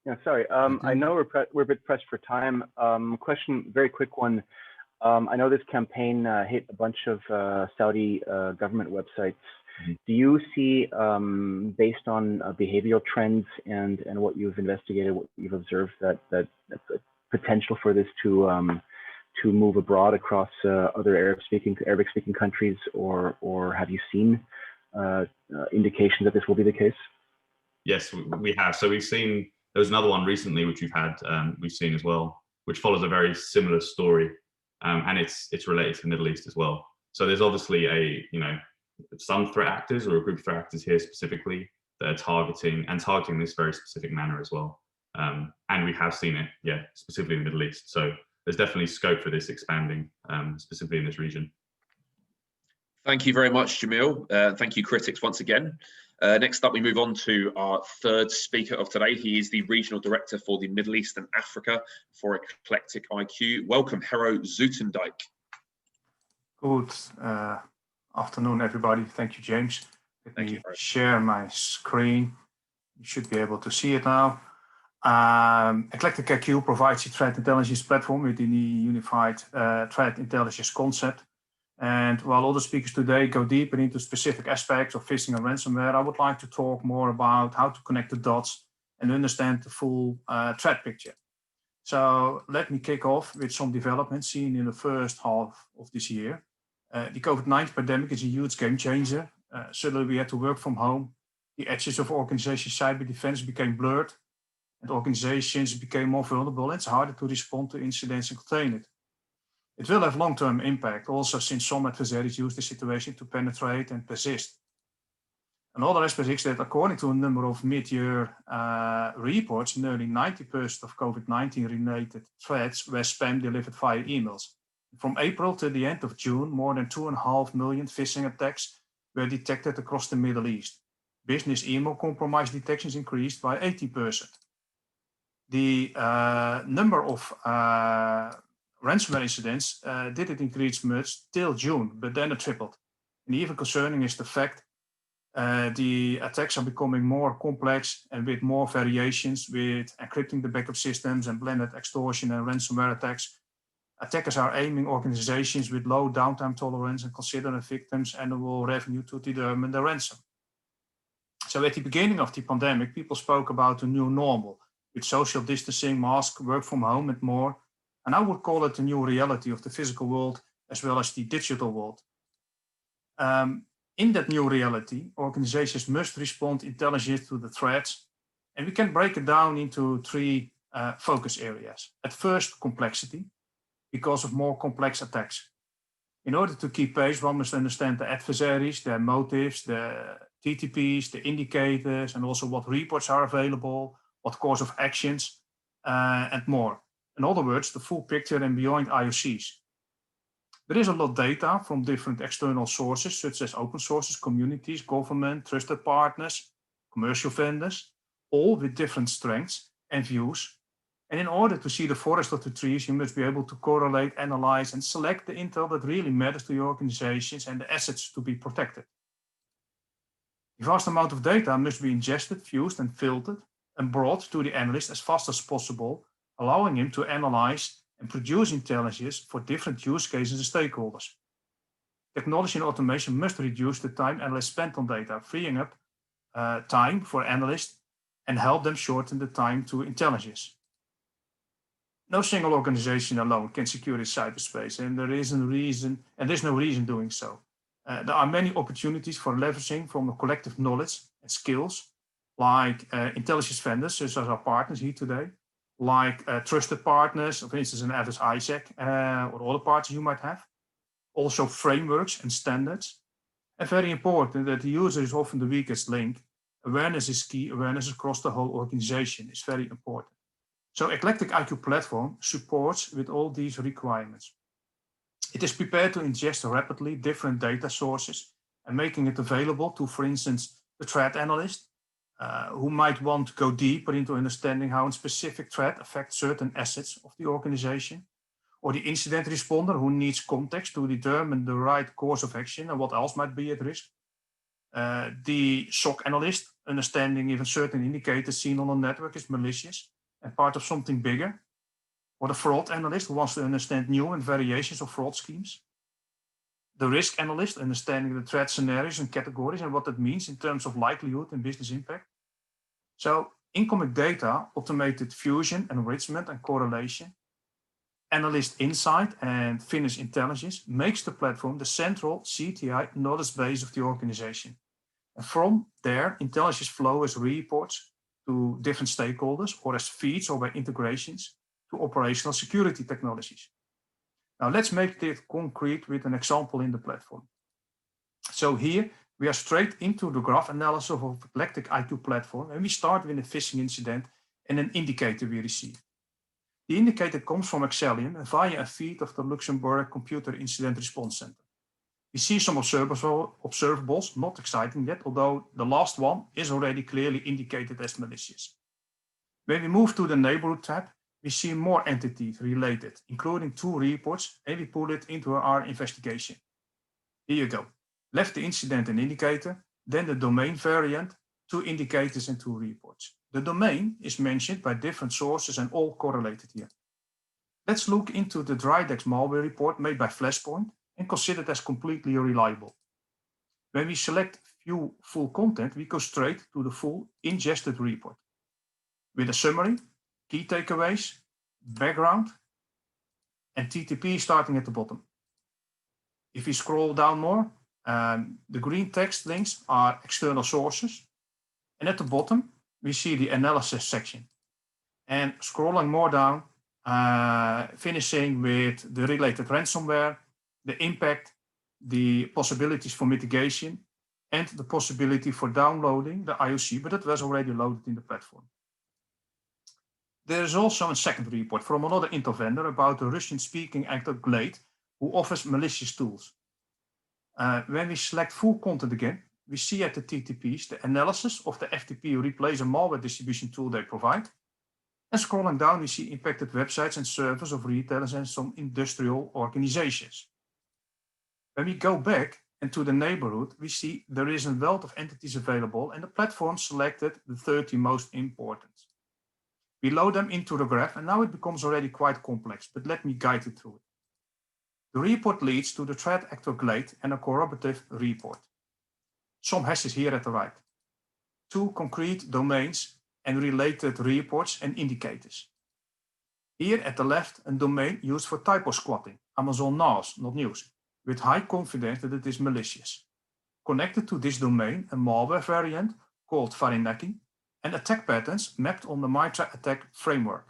Yeah, sorry. I know we're a bit pressed for time. Question, very quick one. I know this campaign hit a bunch of Saudi government websites. Mm-hmm. Do you see, based on behavioral trends and what you've investigated, what you've observed, that potential for this to move abroad across other Arabic-speaking countries, or have you seen indications that this will be the case? Yes, we have. So we've seen. There was another one recently which we've seen as well, which follows a very similar story, and it's related to the Middle East as well. So there's obviously some threat actors or a group of threat actors here specifically that are targeting this very specific manner as well. And we have seen it, yeah, specifically in the Middle East. So there's definitely scope for this expanding, specifically in this region. Thank you very much, Jamil. Thank you, critics, once again. Next up, we move on to our third speaker of today. He is the Regional Director for the Middle East and Africa for Eclectic IQ. Welcome, Hero Zoetendijk. Good afternoon, everybody. Thank you, James. Let me share my screen. You should be able to see it now. Eclectic IQ provides a threat intelligence platform within the unified threat intelligence concept. And while other speakers today go deeper into specific aspects of phishing and ransomware, I would like to talk more about how to connect the dots and understand the full threat picture. So let me kick off with some developments seen in the first half of this year. The COVID-19 pandemic is a huge game changer. Suddenly we had to work from home. The edges of organization cyber defense became blurred, and organizations became more vulnerable, and it's harder to respond to incidents and contain it. It will have long-term impact also, since some adversaries use the situation to penetrate and persist. Another aspect is that according to a number of mid-year reports, nearly 90% of COVID-19 related threats were spam delivered via emails. From April to the end of June, more than 2.5 million phishing attacks were detected across the Middle East. Business email compromise detections increased by 80%. The number of ransomware incidents didn't increase much till June, but then it tripled. And even concerning is the fact the attacks are becoming more complex and with more variations, with encrypting the backup systems and blended extortion and ransomware attacks. Attackers are aiming organizations with low downtime tolerance and considering victims' annual revenue to determine the ransom. So at the beginning of the pandemic, people spoke about the new normal, with social distancing, masks, work from home and more. And I would call it the new reality of the physical world as well as the digital world. In that new reality, organizations must respond intelligently to the threats, and we can break it down into three focus areas. At first, complexity, because of more complex attacks. In order to keep pace, one must understand the adversaries, their motives, the TTPs, the indicators, and also what reports are available, what course of actions, and more. In other words, the full picture and beyond IOCs. There is a lot of data from different external sources, such as open sources, communities, government, trusted partners, commercial vendors, all with different strengths and views. And in order to see the forest of the trees, you must be able to correlate, analyze, and select the intel that really matters to your organizations and the assets to be protected. The vast amount of data must be ingested, fused, and filtered, and brought to the analyst as fast as possible, allowing him to analyze and produce intelligence for different use cases and stakeholders. Technology and automation must reduce the time analysts spend on data, freeing up time for analysts and help them shorten the time to intelligence. No single organization alone can secure its cyberspace, and there's no reason doing so. There are many opportunities for leveraging from the collective knowledge and skills, like intelligence vendors, such as our partners here today, like trusted partners, for instance, an GISEC or other partners you might have. Also frameworks and standards. And very important that the user is often the weakest link. Awareness is key. Awareness across the whole organization is very important. So Eclectic IQ platform supports with all these requirements. It is prepared to ingest rapidly different data sources and making it available to, for instance, the threat analyst who might want to go deeper into understanding how a specific threat affects certain assets of the organization, or the incident responder who needs context to determine the right course of action and what else might be at risk. The SOC analyst understanding if a certain indicator seen on a network is malicious and part of something bigger, or the fraud analyst who wants to understand new and variations of fraud schemes. The risk analyst understanding the threat scenarios and categories and what that means in terms of likelihood and business impact. So incoming data, automated fusion, enrichment, and correlation, analyst insight, and finished intelligence makes the platform the central CTI knowledge base of the organization. And from there, intelligence flow as reports to different stakeholders, or as feeds or by integrations to operational security technologies. Now let's make this concrete with an example in the platform. So here we are straight into the graph analysis of Eclectic IQ platform, and we start with a phishing incident and an indicator we receive. The indicator comes from Excellium and via a feed of the Luxembourg Computer Incident Response Center. We see some observables, not exciting yet, although the last one is already clearly indicated as malicious. When we move to the neighborhood tab, we see more entities related, including 2 reports, and we pull it into our investigation. Here you go. Left the incident and indicator, then the domain variant, 2 indicators and 2 reports. The domain is mentioned by different sources and all correlated here. Let's look into the Drydex malware report made by Flashpoint and consider it as completely reliable. When we select View Full Content, we go straight to the full ingested report with a summary, key takeaways, background, and TTP starting at the bottom. If we scroll down more, the green text links are external sources, and at the bottom we see the analysis section. And scrolling more down, finishing with the related ransomware, the impact, the possibilities for mitigation, and the possibility for downloading the IOC, but it was already loaded in the platform. There is also a second report from another Intel vendor about the Russian-speaking actor Glade, who offers malicious tools. When we select full content again, we see at the TTPs the analysis of the FTP replace a malware distribution tool they provide. And scrolling down, we see impacted websites and servers of retailers and some industrial organizations. When we go back into the neighborhood, we see there is a wealth of entities available, and the platform selected the 30 most important. We load them into the graph, and now it becomes already quite complex, but let me guide you through it. The report leads to the threat actor Glade and a corroborative report. Some hashes here at the right. 2 concrete domains and related reports and indicators. Here at the left, a domain used for typo squatting, Amazon NAS, not news, with high confidence that it is malicious. Connected to this domain, a malware variant called Varinaki, and attack patterns mapped on the MITRE attack framework.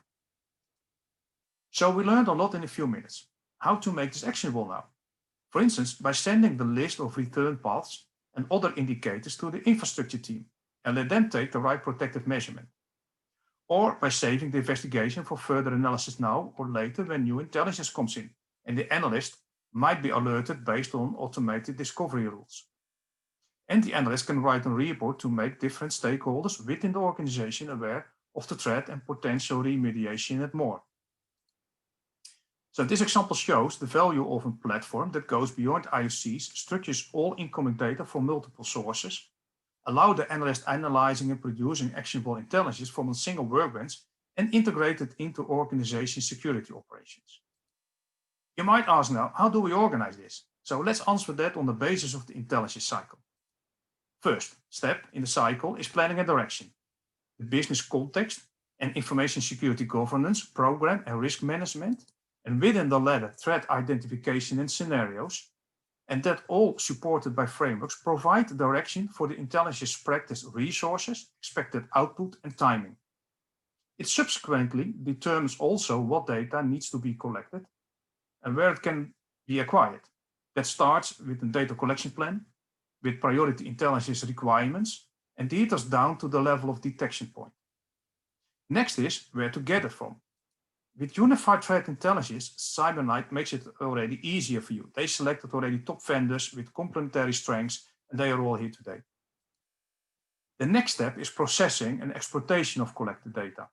So we learned a lot in a few minutes. How to make this actionable now? For instance, by sending the list of return paths and other indicators to the infrastructure team and let them take the right protective measurement. Or by saving the investigation for further analysis now or later when new intelligence comes in, and the analyst might be alerted based on automated discovery rules. And the analyst can write a report to make different stakeholders within the organization aware of the threat and potential remediation and more. So this example shows the value of a platform that goes beyond IOCs, structures all incoming data from multiple sources, allow the analyst analyzing and producing actionable intelligence from a single workbench, and integrate it into organization security operations. You might ask now, how do we organize this? So let's answer that on the basis of the intelligence cycle. First step in the cycle is planning and direction, the business context and information security governance, program and risk management, and within the latter, threat identification and scenarios, and that all supported by frameworks provide direction for the intelligence practice resources, expected output and timing. It subsequently determines also what data needs to be collected and where it can be acquired. That starts with a data collection plan, with priority intelligence requirements, and details down to the level of detection point. Next is where to get it from. With unified threat intelligence, CyberKnight makes it already easier for you. They selected already top vendors with complementary strengths, and they are all here today. The next step is processing and exploitation of collected data.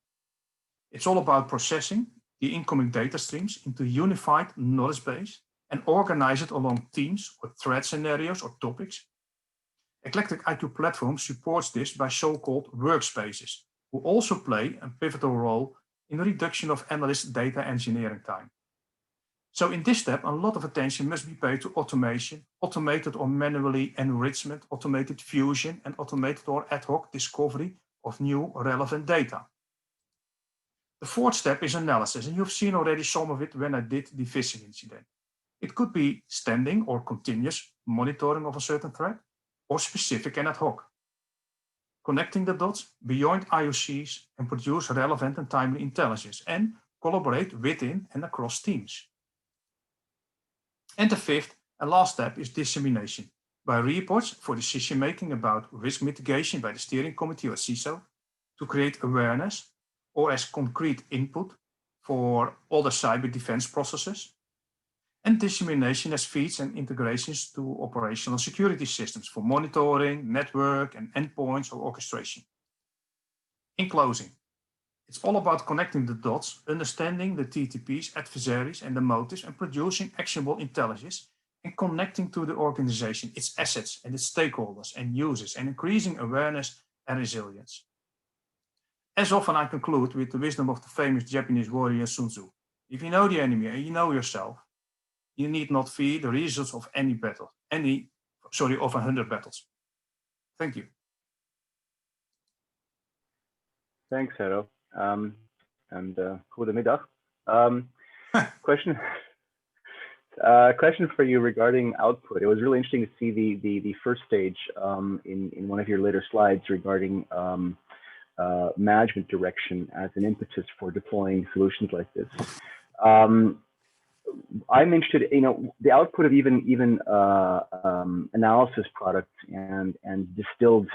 It's all about processing the incoming data streams into a unified knowledge base and organize it along teams or threat scenarios or topics. Eclectic IQ Platform supports this by so-called workspaces, who also play a pivotal role in the reduction of analyst data engineering time. So in this step, a lot of attention must be paid to automation, automated or manually enrichment, automated fusion, and automated or ad hoc discovery of new relevant data. The fourth step is analysis, and you've seen already some of it when I did the phishing incident. It could be standing or continuous monitoring of a certain threat, or specific and ad hoc. Connecting the dots beyond IOCs and produce relevant and timely intelligence, and collaborate within and across teams. And the fifth and last step is dissemination by reports for decision making about risk mitigation by the steering committee or CISO, to create awareness, or as concrete input for all the cyber defense processes, and dissemination as feeds and integrations to operational security systems for monitoring, network, and endpoints or orchestration. In closing, it's all about connecting the dots, understanding the TTPs, adversaries, and the motives, and producing actionable intelligence, and connecting to the organization, its assets, and its stakeholders and users, and increasing awareness and resilience. As often, I conclude with the wisdom of the famous Japanese warrior Sun Tzu. If you know the enemy and you know yourself, you need not fear the results of any battle, of 100 battles. Thank you. Thanks, Hero. Goedemiddag. Question for you regarding output. It was really interesting to see the first stage in one of your later slides regarding management direction as an impetus for deploying solutions like this. I'm interested, the output of even analysis products and distilled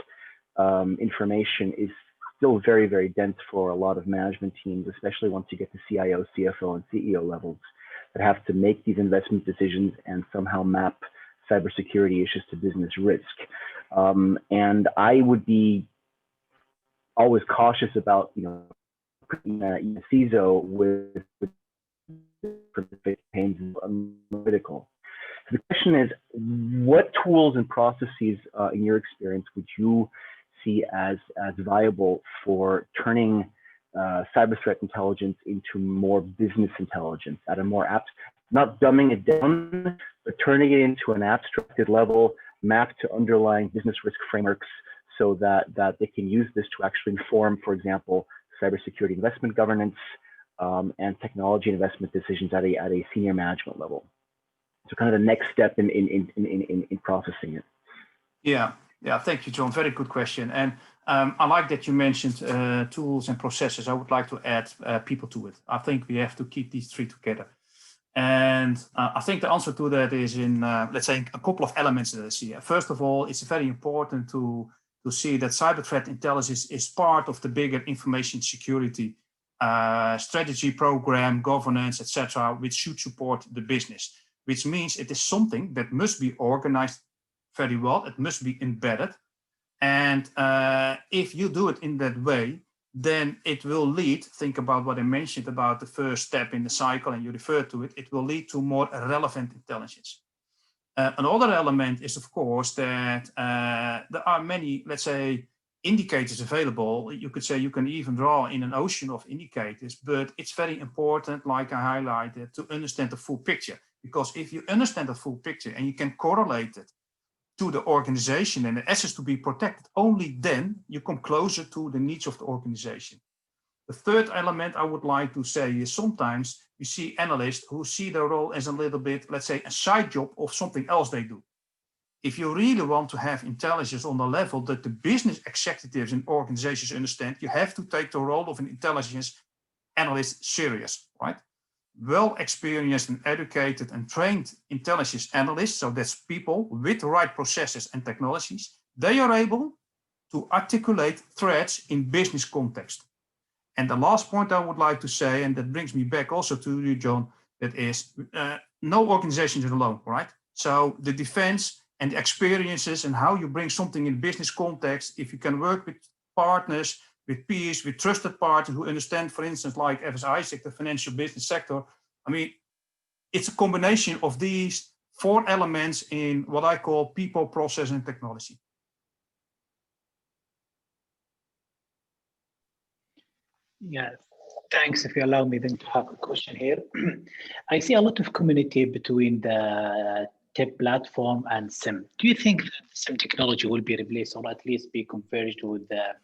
information is still very, very dense for a lot of management teams, especially once you get to CIO, CFO, and CEO levels that have to make these investment decisions and somehow map cybersecurity issues to business risk. And I would be always cautious about, putting CISO with pains critical. So the question is, what tools and processes, in your experience, would you see as viable for turning cyber threat intelligence into more business intelligence at a more not dumbing it down, but turning it into an abstracted level, mapped to underlying business risk frameworks, so that they can use this to actually inform, for example, cybersecurity investment governance and technology investment decisions at a senior management level. So kind of the next step in processing it. Yeah, thank you, John. Very good question. And I like that you mentioned tools and processes. I would like to add people to it. I think we have to keep these three together. And I think the answer to that is in, let's say, a couple of elements that I see. First of all, it's very important to see that cyber threat intelligence is part of the bigger information security strategy, program, governance, etc., which should support the business, which means it is something that must be organized very well. It must be embedded. And if you do it in that way, then it will lead, think about what I mentioned about the first step in the cycle, and you referred to it, it will lead to more relevant intelligence. Another element is, of course, that there are many, let's say, indicators available. You could say you can even draw in an ocean of indicators, but it's very important, like I highlighted, to understand the full picture. Because if you understand the full picture and you can correlate it to the organization and the assets to be protected, only then you come closer to the needs of the organization. The third element I would like to say is sometimes you see analysts who see their role as a little bit, let's say, a side job of something else they do. If you really want to have intelligence on the level that the business executives in organizations understand, you have to take the role of an intelligence analyst serious, right? Well experienced and educated and trained intelligence analysts, so that's people with the right processes and technologies, they are able to articulate threats in business context. And the last point I would like to say, and that brings me back also to you, John, that is no organization is alone, right? So the defense and the experiences and how you bring something in business context, if you can work with partners, with peers, with trusted parties who understand, for instance, like GISEC, the financial business sector. I mean, it's a combination of these 4 elements in what I call people, process, and technology. Yeah, thanks. If you allow me then to have a question here. I see a lot of community between the TIP platform and SIM. Do you think that SIM technology will be replaced or at least be converged with the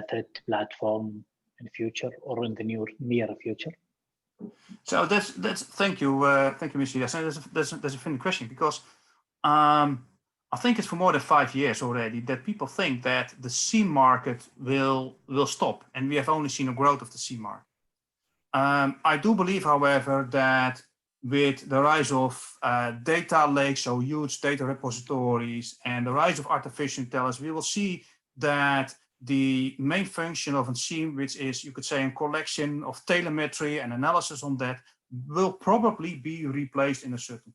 threat platform in the future or in the near future? So that's thank you, Mr. Yes. That's a funny question because I think it's for more than 5 years already that people think that the SIM market will stop, and we have only seen a growth of the SIM market. I do believe, however, that with the rise of data lakes, so huge data repositories, and the rise of artificial intelligence, we will see that the main function of a SIEM, which is, you could say, a collection of telemetry and analysis on that, will probably be replaced in a certain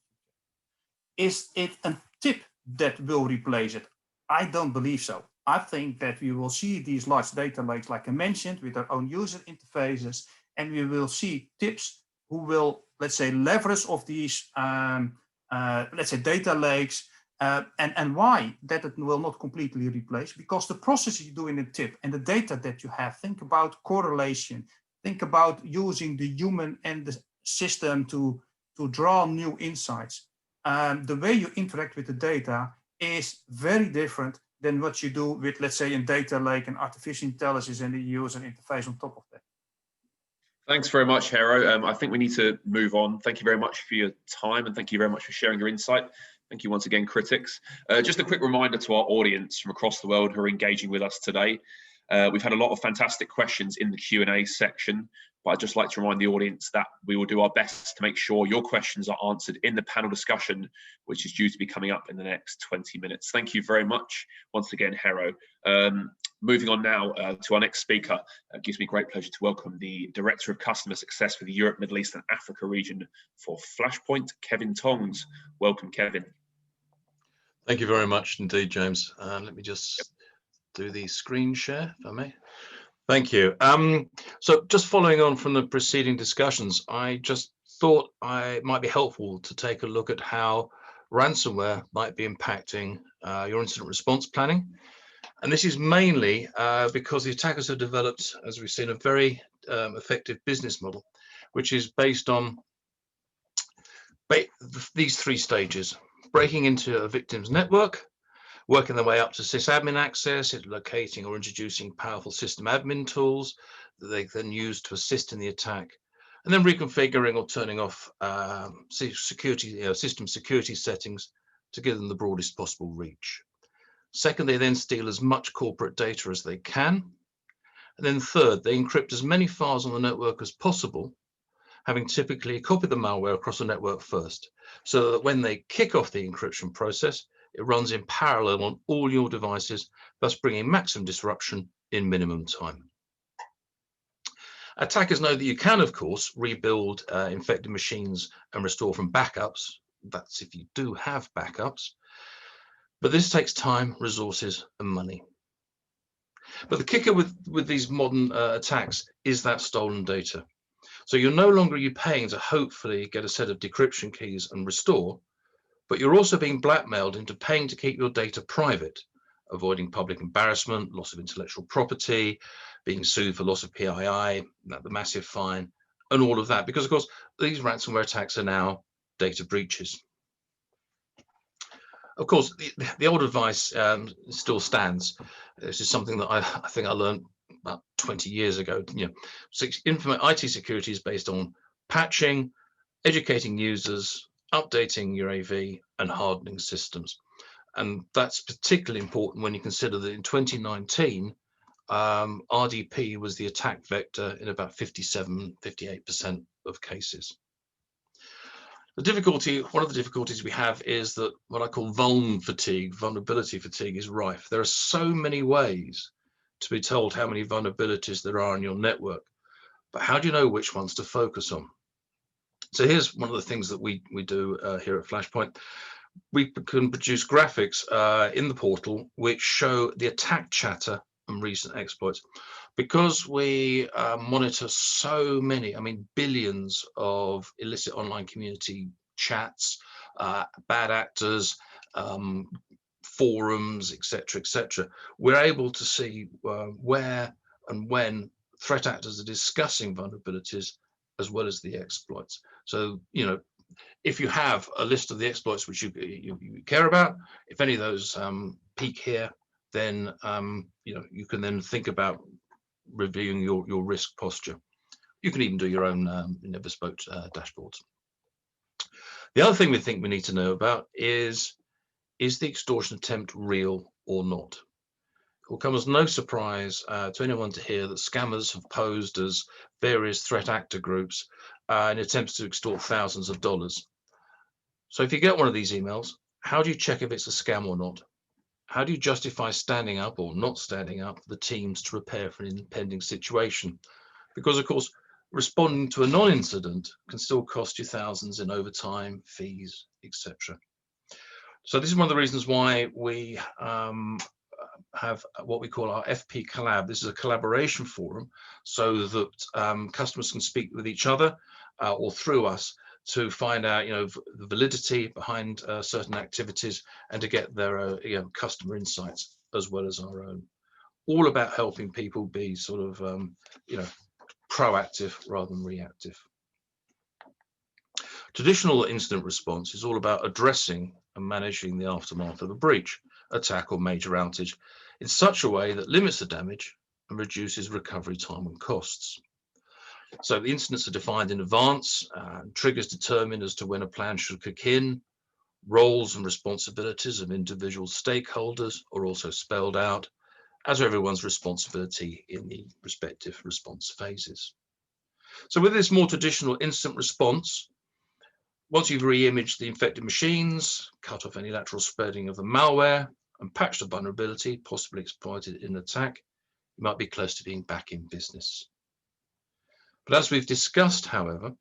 future. Is it a TIP that will replace it? I don't believe so. I think that we will see these large data lakes, like I mentioned, with their own user interfaces, and we will see TIPs who will, let's say, leverage of these, let's say, data lakes. And why that it will not completely replace? Because the process you do in a TIP and the data that you have, think about correlation, think about using the human and the system to draw new insights. The way you interact with the data is very different than what you do with, let's say, a data lake and artificial intelligence and the user interface on top of that. Thanks very much, Hero. I think we need to move on. Thank you very much for your time, and thank you very much for sharing your insight. Thank you once again, critics. Just a quick reminder to our audience from across the world who are engaging with us today. We've had a lot of fantastic questions in the Q&A section, but I'd just like to remind the audience that we will do our best to make sure your questions are answered in the panel discussion, which is due to be coming up in the next 20 minutes. Thank you very much once again, Hero. Moving on now to our next speaker, it gives me great pleasure to welcome the Director of Customer Success for the Europe, Middle East and Africa region for Flashpoint, Kevin Tongs. Welcome, Kevin. Thank you very much indeed, James. Let me just do the screen share, if I may. Thank you. So just following on from the preceding discussions, I just thought it might be helpful to take a look at how ransomware might be impacting your incident response planning. And this is mainly because the attackers have developed, as we've seen, a very effective business model, which is based on these 3 stages: breaking into a victim's network, working their way up to sysadmin access, locating or introducing powerful system admin tools that they then use to assist in the attack, and then reconfiguring or turning off system security settings to give them the broadest possible reach. Second, they then steal as much corporate data as they can. And then third, they encrypt as many files on the network as possible, having typically copied the malware across the network first, so that when they kick off the encryption process, it runs in parallel on all your devices, thus bringing maximum disruption in minimum time. Attackers know that you can, of course, rebuild infected machines and restore from backups. That's if you do have backups. But this takes time, resources, and money. But the kicker with these modern attacks is that stolen data. So you're no longer paying to hopefully get a set of decryption keys and restore, but you're also being blackmailed into paying to keep your data private, avoiding public embarrassment, loss of intellectual property, being sued for loss of PII, the massive fine, and all of that. Because, of course, these ransomware attacks are now data breaches. Of course, the old advice still stands. This is something that I think I learned about 20 years ago. You know, IT security is based on patching, educating users, updating your AV, and hardening systems. And that's particularly important when you consider that in 2019, RDP was the attack vector in about 58% of cases. One of the difficulties we have is that what I call vulnerability fatigue is rife. There are so many ways to be told how many vulnerabilities there are in your network, but how do you know which ones to focus on? So here's one of the things that we do here at Flashpoint. We can produce graphics in the portal which show the attack chatter and recent exploits. Because we monitor so many, I mean, billions of illicit online community chats, bad actors, forums, etc., we're able to see where and when threat actors are discussing vulnerabilities as well as the exploits. So, you know, if you have a list of the exploits which you care about, if any of those peak here, then you know, you can then think about reviewing your risk posture. You can even do your own bespoke dashboards. The other thing we think we need to know about is the extortion attempt real or not? It will come as no surprise to anyone to hear that scammers have posed as various threat actor groups in attempts to extort thousands of dollars. So if you get one of these emails, how do you check if it's a scam or not? How do you justify standing up or not standing up the teams to prepare for an impending situation? Because of course, responding to a non-incident can still cost you thousands in overtime, fees, etc. So this is one of the reasons why we have what we call our FP Collab. This is a collaboration forum so that customers can speak with each other or through us to find out, you know, the validity behind certain activities and to get their customer insights as well as our own. All about helping people be sort of proactive rather than reactive. Traditional incident response is all about addressing and managing the aftermath of a breach, attack, or major outage in such a way that limits the damage and reduces recovery time and costs. So the incidents are defined in advance, triggers determined as to when a plan should kick in, roles and responsibilities of individual stakeholders are also spelled out, as are everyone's responsibility in the respective response phases. So with this more traditional incident response, once you've re-imaged the infected machines, cut off any lateral spreading of the malware, and patched the vulnerability possibly exploited in an attack, you might be close to being back in business. But as we've discussed, however,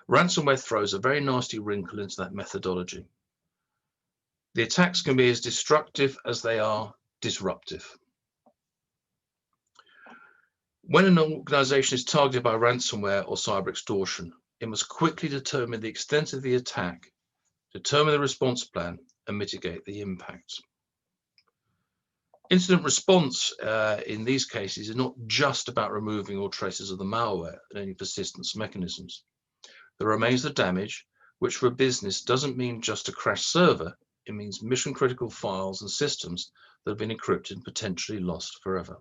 ransomware throws a very nasty wrinkle into that methodology. The attacks can be as destructive as they are disruptive. When an organization is targeted by ransomware or cyber extortion, it must quickly determine the extent of the attack, determine the response plan, and mitigate the impacts. Incident response in these cases is not just about removing all traces of the malware and any persistence mechanisms. There remains the damage, which for a business doesn't mean just a crashed server, it means mission critical files and systems that have been encrypted and potentially lost forever.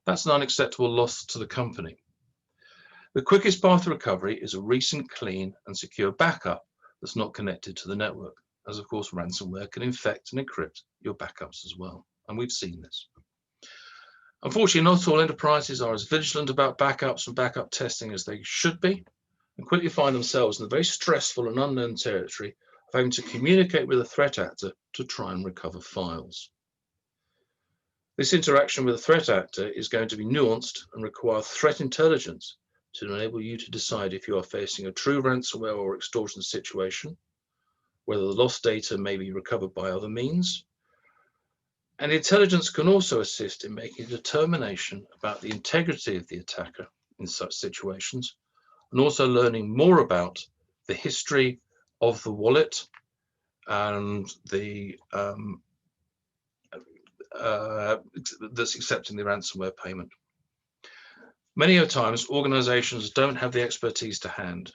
That's an unacceptable loss to the company. The quickest path to recovery is a recent, clean and secure backup that's not connected to the network, as of course ransomware can infect and encrypt your backups as well. And we've seen this. Unfortunately, not all enterprises are as vigilant about backups and backup testing as they should be, and quickly find themselves in the very stressful and unknown territory of having to communicate with a threat actor to try and recover files. This interaction with a threat actor is going to be nuanced and require threat intelligence to enable you to decide if you are facing a true ransomware or extortion situation, whether the lost data may be recovered by other means. And intelligence can also assist in making a determination about the integrity of the attacker in such situations, and also learning more about the history of the wallet and the that's accepting the ransomware payment. Many times, organizations don't have the expertise to hand.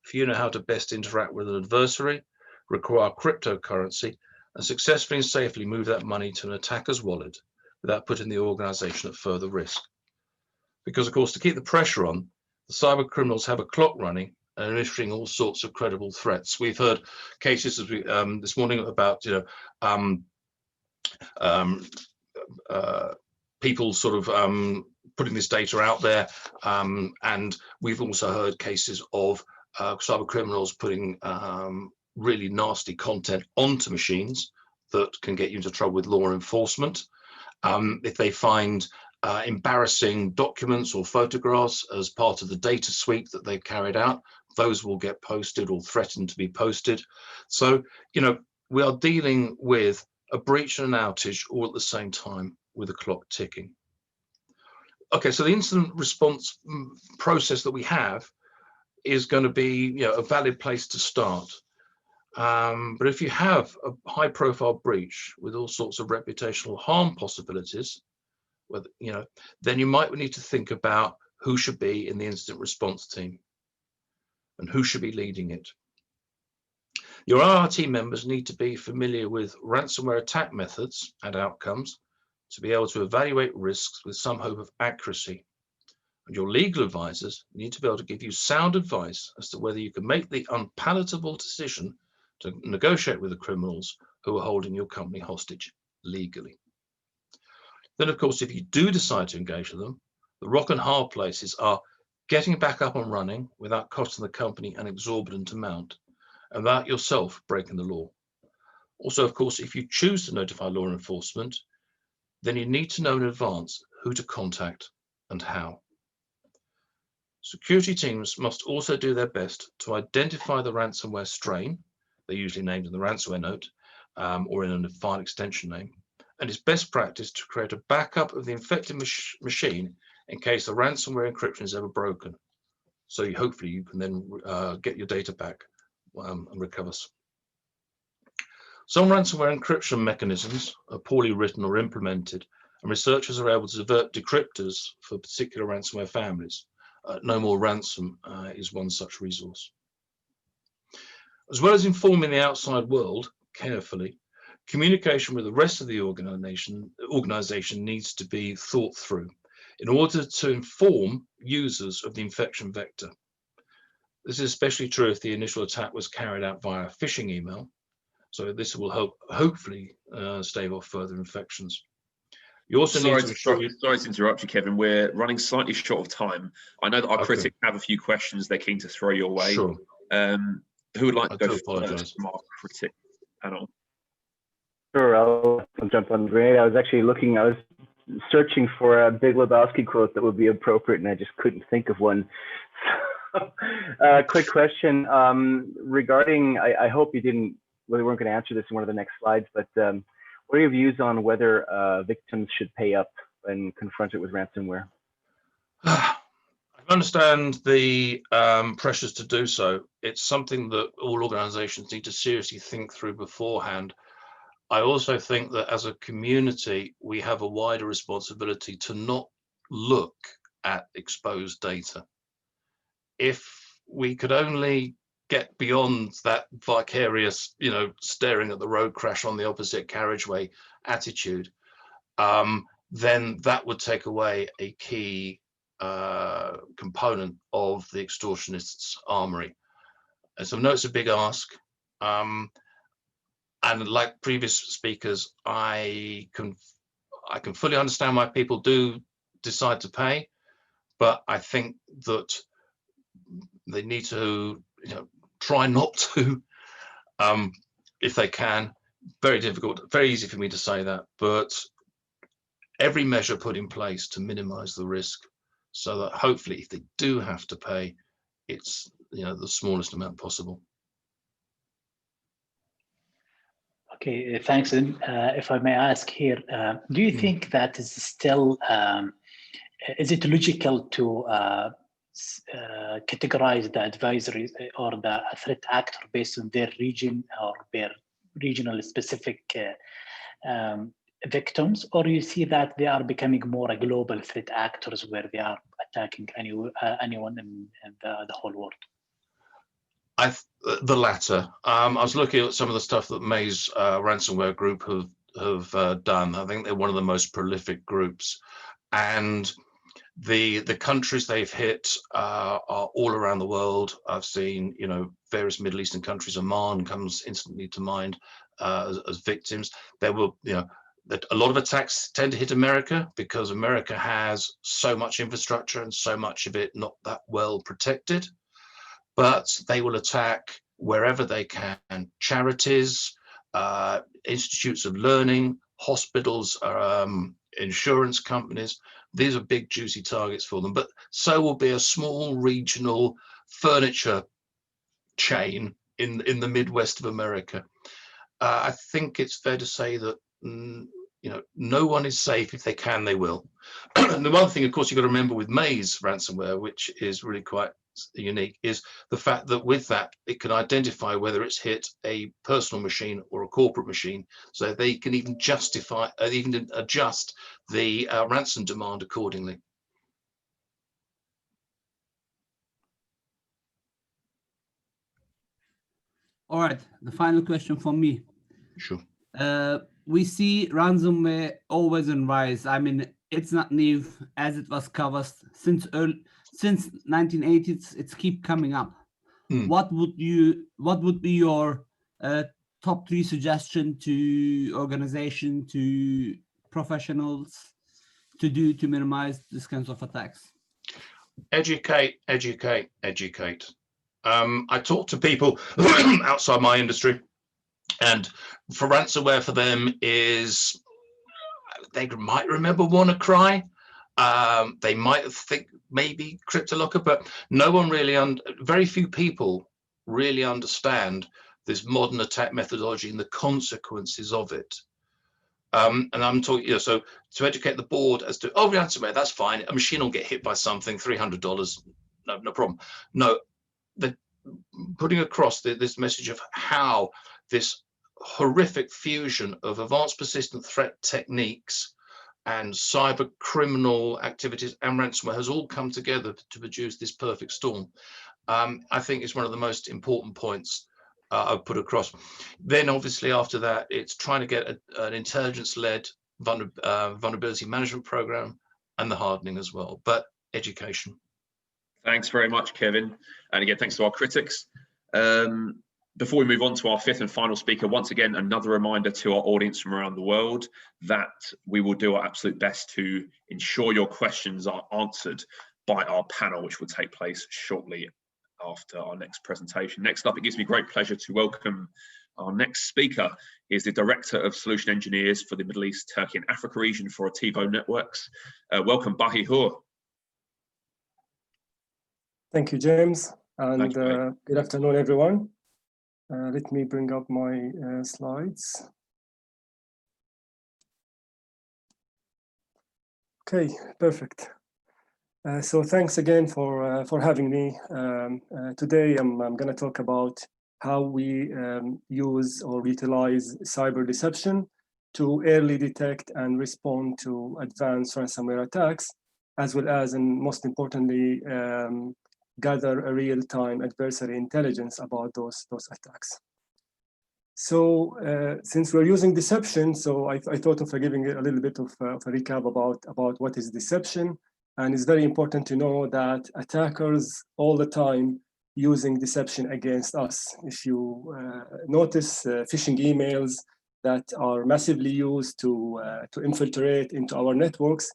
If you know how to best interact with an adversary, require cryptocurrency, and successfully and safely move that money to an attacker's wallet without putting the organization at further risk. Because, of course, to keep the pressure on, the cyber criminals have a clock running and are issuing all sorts of credible threats. We've heard cases as we, this morning about, people sort of putting this data out there, and we've also heard cases of cyber criminals putting really nasty content onto machines that can get you into trouble with law enforcement. If they find embarrassing documents or photographs as part of the data sweep that they've carried out, those will get posted or threatened to be posted. So, we are dealing with a breach and an outage all at the same time with the clock ticking. Okay, so the incident response process that we have is going to be, a valid place to start. But if you have a high profile breach with all sorts of reputational harm possibilities, then you might need to think about who should be in the incident response team and who should be leading it. Your IRT members need to be familiar with ransomware attack methods and outcomes to be able to evaluate risks with some hope of accuracy. And your legal advisors need to be able to give you sound advice as to whether you can make the unpalatable decision to negotiate with the criminals who are holding your company hostage legally. Then, of course, if you do decide to engage with them, the rock and hard places are getting back up and running without costing the company an exorbitant amount and without yourself breaking the law. Also, of course, if you choose to notify law enforcement, then you need to know in advance who to contact and how. Security teams must also do their best to identify the ransomware strain, they're usually named in the ransomware note or in a file extension name, and it's best practice to create a backup of the infected machine in case the ransomware encryption is ever broken. So hopefully you can then get your data back and recover. Some ransomware encryption mechanisms are poorly written or implemented, and researchers are able to divert decryptors for particular ransomware families. No More Ransom is one such resource. As well as informing the outside world carefully, communication with the rest of the organization needs to be thought through in order to inform users of the infection vector. This is especially true if the initial attack was carried out via a phishing email. So this will hopefully stave off further infections. You also need to ensure sorry to interrupt you, Kevin. We're running slightly short of time. I know that our critics have a few questions they're keen to throw your way. Sure. Who would like to go first from our critic panel? Sure, I'll jump on the grenade. I was searching for a Big Lebowski quote that would be appropriate, and I just couldn't think of one. Quick question regarding, I hope you weren't going to answer this in one of the next slides, but what are your views on whether victims should pay up when confronted with ransomware? I understand the pressures to do so. It's something that all organizations need to seriously think through beforehand. I also think that as a community, we have a wider responsibility to not look at exposed data. If we could only get beyond that vicarious, staring at the road crash on the opposite carriageway attitude, then that would take away a key component of the extortionists' armory. And so I know it's a big ask. And like previous speakers, I can fully understand why people do decide to pay, but I think that they need to try not to, if they can. Very difficult, very easy for me to say that, but every measure put in place to minimize the risk so that hopefully if they do have to pay, it's the smallest amount possible. Okay, thanks. And if I may ask here, do you think that is still, is it logical to categorize the advisories or the threat actor based on their region or their regional specific victims, or you see that they are becoming more global threat actors where they are attacking anyone in the whole world? The latter. I was looking at some of the stuff that May's ransomware group have done. I think they're one of the most prolific groups, and the countries they've hit are all around the world. I've seen, you know, various Middle Eastern countries. Oman comes instantly to mind as victims. There will, you know, that a lot of attacks tend to hit America because America has so much infrastructure and so much of it not that well protected. But they will attack wherever they can: charities, institutes of learning, hospitals, insurance companies. These are big juicy targets for them. But so will be a small regional furniture chain in the Midwest of America. I think it's fair to say that you know, no one is safe. If they can, they will. And the one thing, of course, you've got to remember with May's ransomware, which is really quite unique, is the fact that with that it can identify whether it's hit a personal machine or a corporate machine, so they can even justify, even adjust the ransom demand accordingly. All right, the final question from me. Sure. We see ransomware always on rise. I mean, it's not new, as it was covered since 1980s. It's keep coming up. What would be your top 3 suggestion to organization, to professionals to do to minimize this kinds of attacks? Educate, educate, educate. I talk to people outside my industry, and for ransomware, for them is, they might remember WannaCry. They might think maybe CryptoLocker, but no one really, very few people really understand this modern attack methodology and the consequences of it. And I'm talking, you know, so to educate the board as to, oh, ransomware, that's fine. A machine will get hit by something, $300, no problem. No, the putting across this message of how this horrific fusion of advanced persistent threat techniques and cyber criminal activities and ransomware has all come together to produce this perfect storm. I think it's one of the most important points I've put across. Then obviously after that, it's trying to get an intelligence-led vulnerability management program and the hardening as well, but education. Thanks very much, Kevin. And again, thanks to our critics. Before we move on to our 5th and final speaker, once again, another reminder to our audience from around the world that we will do our absolute best to ensure your questions are answered by our panel, which will take place shortly after our next presentation. Next up, it gives me great pleasure to welcome our next speaker. He is the Director of Solution Engineers for the Middle East, Turkey and Africa region for Ativo Networks. Welcome, Bahi Hur. Thank you, James, and good afternoon, everyone. Let me bring up my slides. Okay, perfect. So thanks again for having me. Today, I'm going to talk about how we use or utilize cyber deception to early detect and respond to advanced ransomware attacks, as well as, and most importantly, gather a real-time adversary intelligence about those attacks. So since we're using deception, so I thought of giving a little bit of a recap about what is deception. And it's very important to know that attackers all the time using deception against us. If you notice phishing emails that are massively used to infiltrate into our networks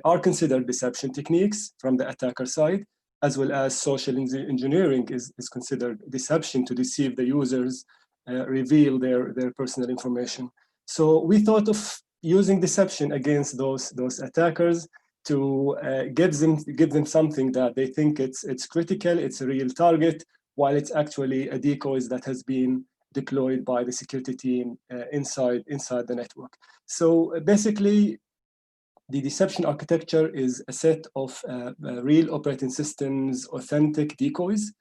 are considered deception techniques from the attacker side, as well as social engineering is considered deception to deceive the users, reveal their personal information. So we thought of using deception against those attackers to give them something that they think it's critical, it's a real target, while it's actually a decoy that has been deployed by the security team inside the network. So basically, the deception architecture is a set of real operating systems, authentic decoys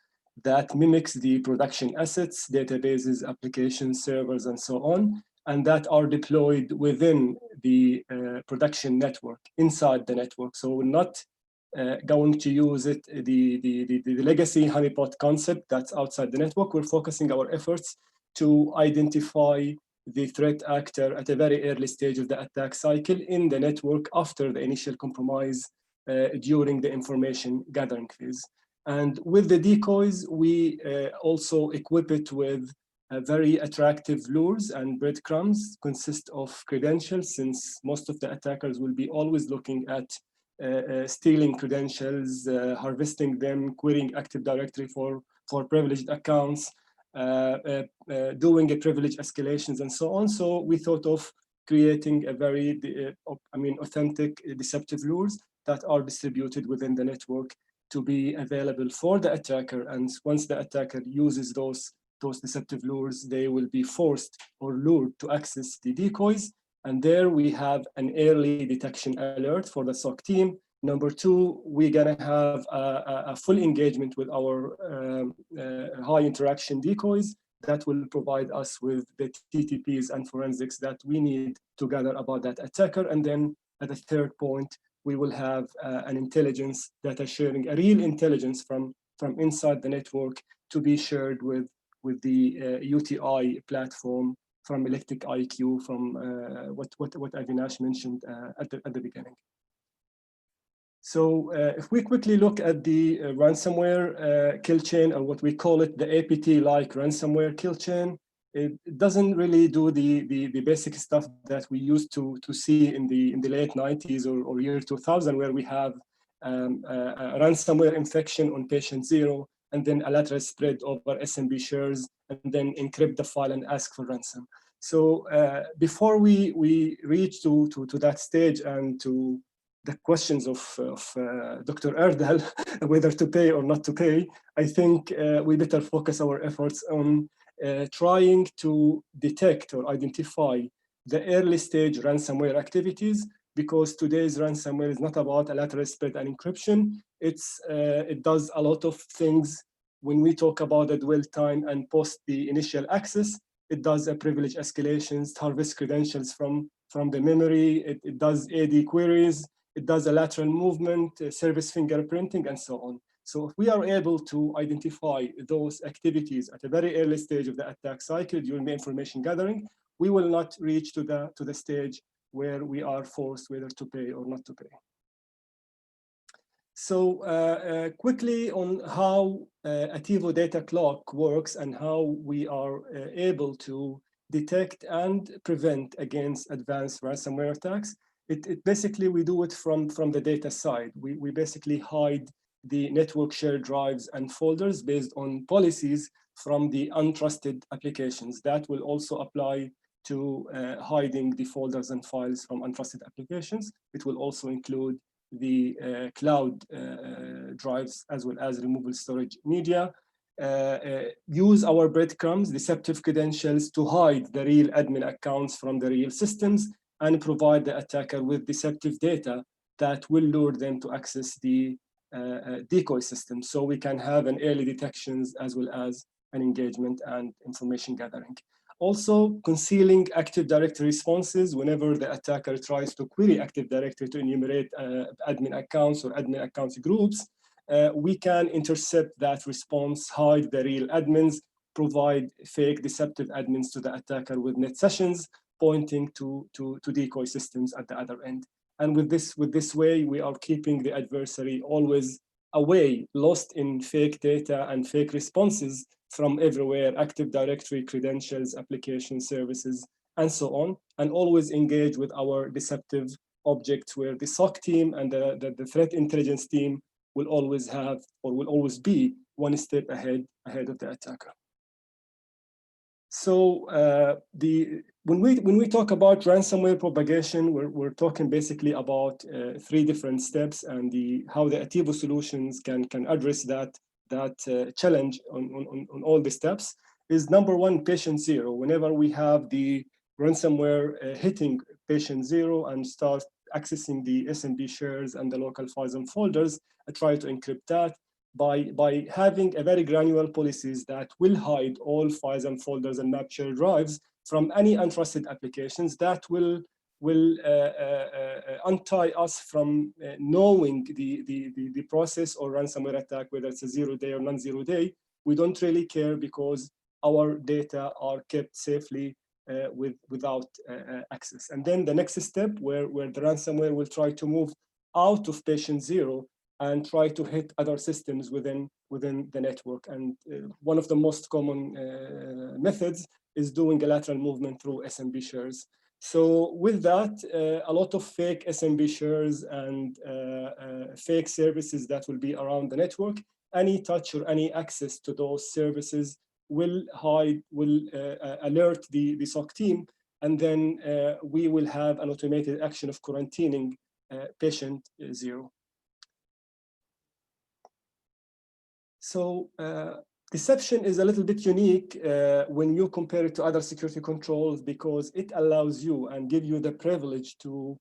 that mimics the production assets, databases, applications, servers, and so on, and that are deployed within the production network, inside the network. So not going to use it, the legacy honeypot concept that's outside the network. We're focusing our efforts to identify the threat actor at a very early stage of the attack cycle in the network after the initial compromise during the information gathering phase. And with the decoys, we also equip it with very attractive lures and breadcrumbs consist of credentials, since most of the attackers will be always looking at stealing credentials, harvesting them, querying Active Directory for privileged accounts, doing a privilege escalations and so on. So we thought of creating a very, authentic deceptive lures that are distributed within the network to be available for the attacker. And once the attacker uses those deceptive lures, they will be forced or lured to access the decoys. And there we have an early detection alert for the SOC team. Number two, we're gonna have a full engagement with our high interaction decoys that will provide us with the TTPs and forensics that we need to gather about that attacker. And then at the third point, we will have an intelligence data sharing, a real intelligence from inside the network to be shared with the UTI platform from Electric IQ, from what Avinash mentioned at the beginning. So if we quickly look at the ransomware kill chain, or what we call it, the APT-like ransomware kill chain, it doesn't really do the basic stuff that we used to see in the late 90s or year 2000, where we have a ransomware infection on patient 0, and then a lateral spread over SMB shares, and then encrypt the file and ask for ransom. So before we reach to that stage and to the questions of Dr. Erdal, whether to pay or not to pay, I think we better focus our efforts on trying to detect or identify the early stage ransomware activities, because today's ransomware is not about a lateral spread and encryption. It does a lot of things. When we talk about the dwell time and post the initial access, it does a privilege escalations, harvest credentials from the memory. It does AD queries. It does a lateral movement, service fingerprinting, and so on. So if we are able to identify those activities at a very early stage of the attack cycle during the information gathering, we will not reach to the stage where we are forced whether to pay or not to pay. So quickly on how Attivo data clock works and how we are able to detect and prevent against advanced ransomware attacks. It basically, we do it from the data side. We basically hide the network shared drives and folders based on policies from the untrusted applications. That will also apply to hiding the folders and files from untrusted applications. It will also include the cloud drives as well as removable storage media. Use our breadcrumbs, deceptive credentials, to hide the real admin accounts from the real systems, and provide the attacker with deceptive data that will lure them to access the decoy system. So we can have an early detections as well as an engagement and information gathering. Also, concealing Active Directory responses whenever the attacker tries to query Active Directory to enumerate admin accounts or admin accounts groups, we can intercept that response, hide the real admins, provide fake deceptive admins to the attacker with net sessions, pointing to decoy systems at the other end. And with this way, we are keeping the adversary always away, lost in fake data and fake responses from everywhere, Active Directory, credentials, application services, and so on, and always engage with our deceptive objects, where the SOC team and the threat intelligence team will always have, or will always be, one step ahead of the attacker. So when we talk about ransomware propagation, we're talking basically about 3 different steps, and how the Attivo solutions can address that challenge on all the steps. Is number 1, patient 0. Whenever we have the ransomware hitting patient 0 and start accessing the SMB shares and the local files and folders, I try to encrypt that by having a very granular policies that will hide all files and folders and map share drives from any untrusted applications. That will will untie us from knowing the process or ransomware attack, whether it's a 0-day or non-zero day. We don't really care because our data are kept safely without access. And then the next step where the ransomware will try to move out of patient 0 and try to hit other systems within the network. And one of the most common methods is doing a lateral movement through SMB shares. So with that, a lot of fake SMB shares and fake services that will be around the network, any touch or any access to those services will alert the SOC team, and then we will have an automated action of quarantining patient 0. So deception is a little bit unique when you compare it to other security controls, because it allows you and give you the privilege to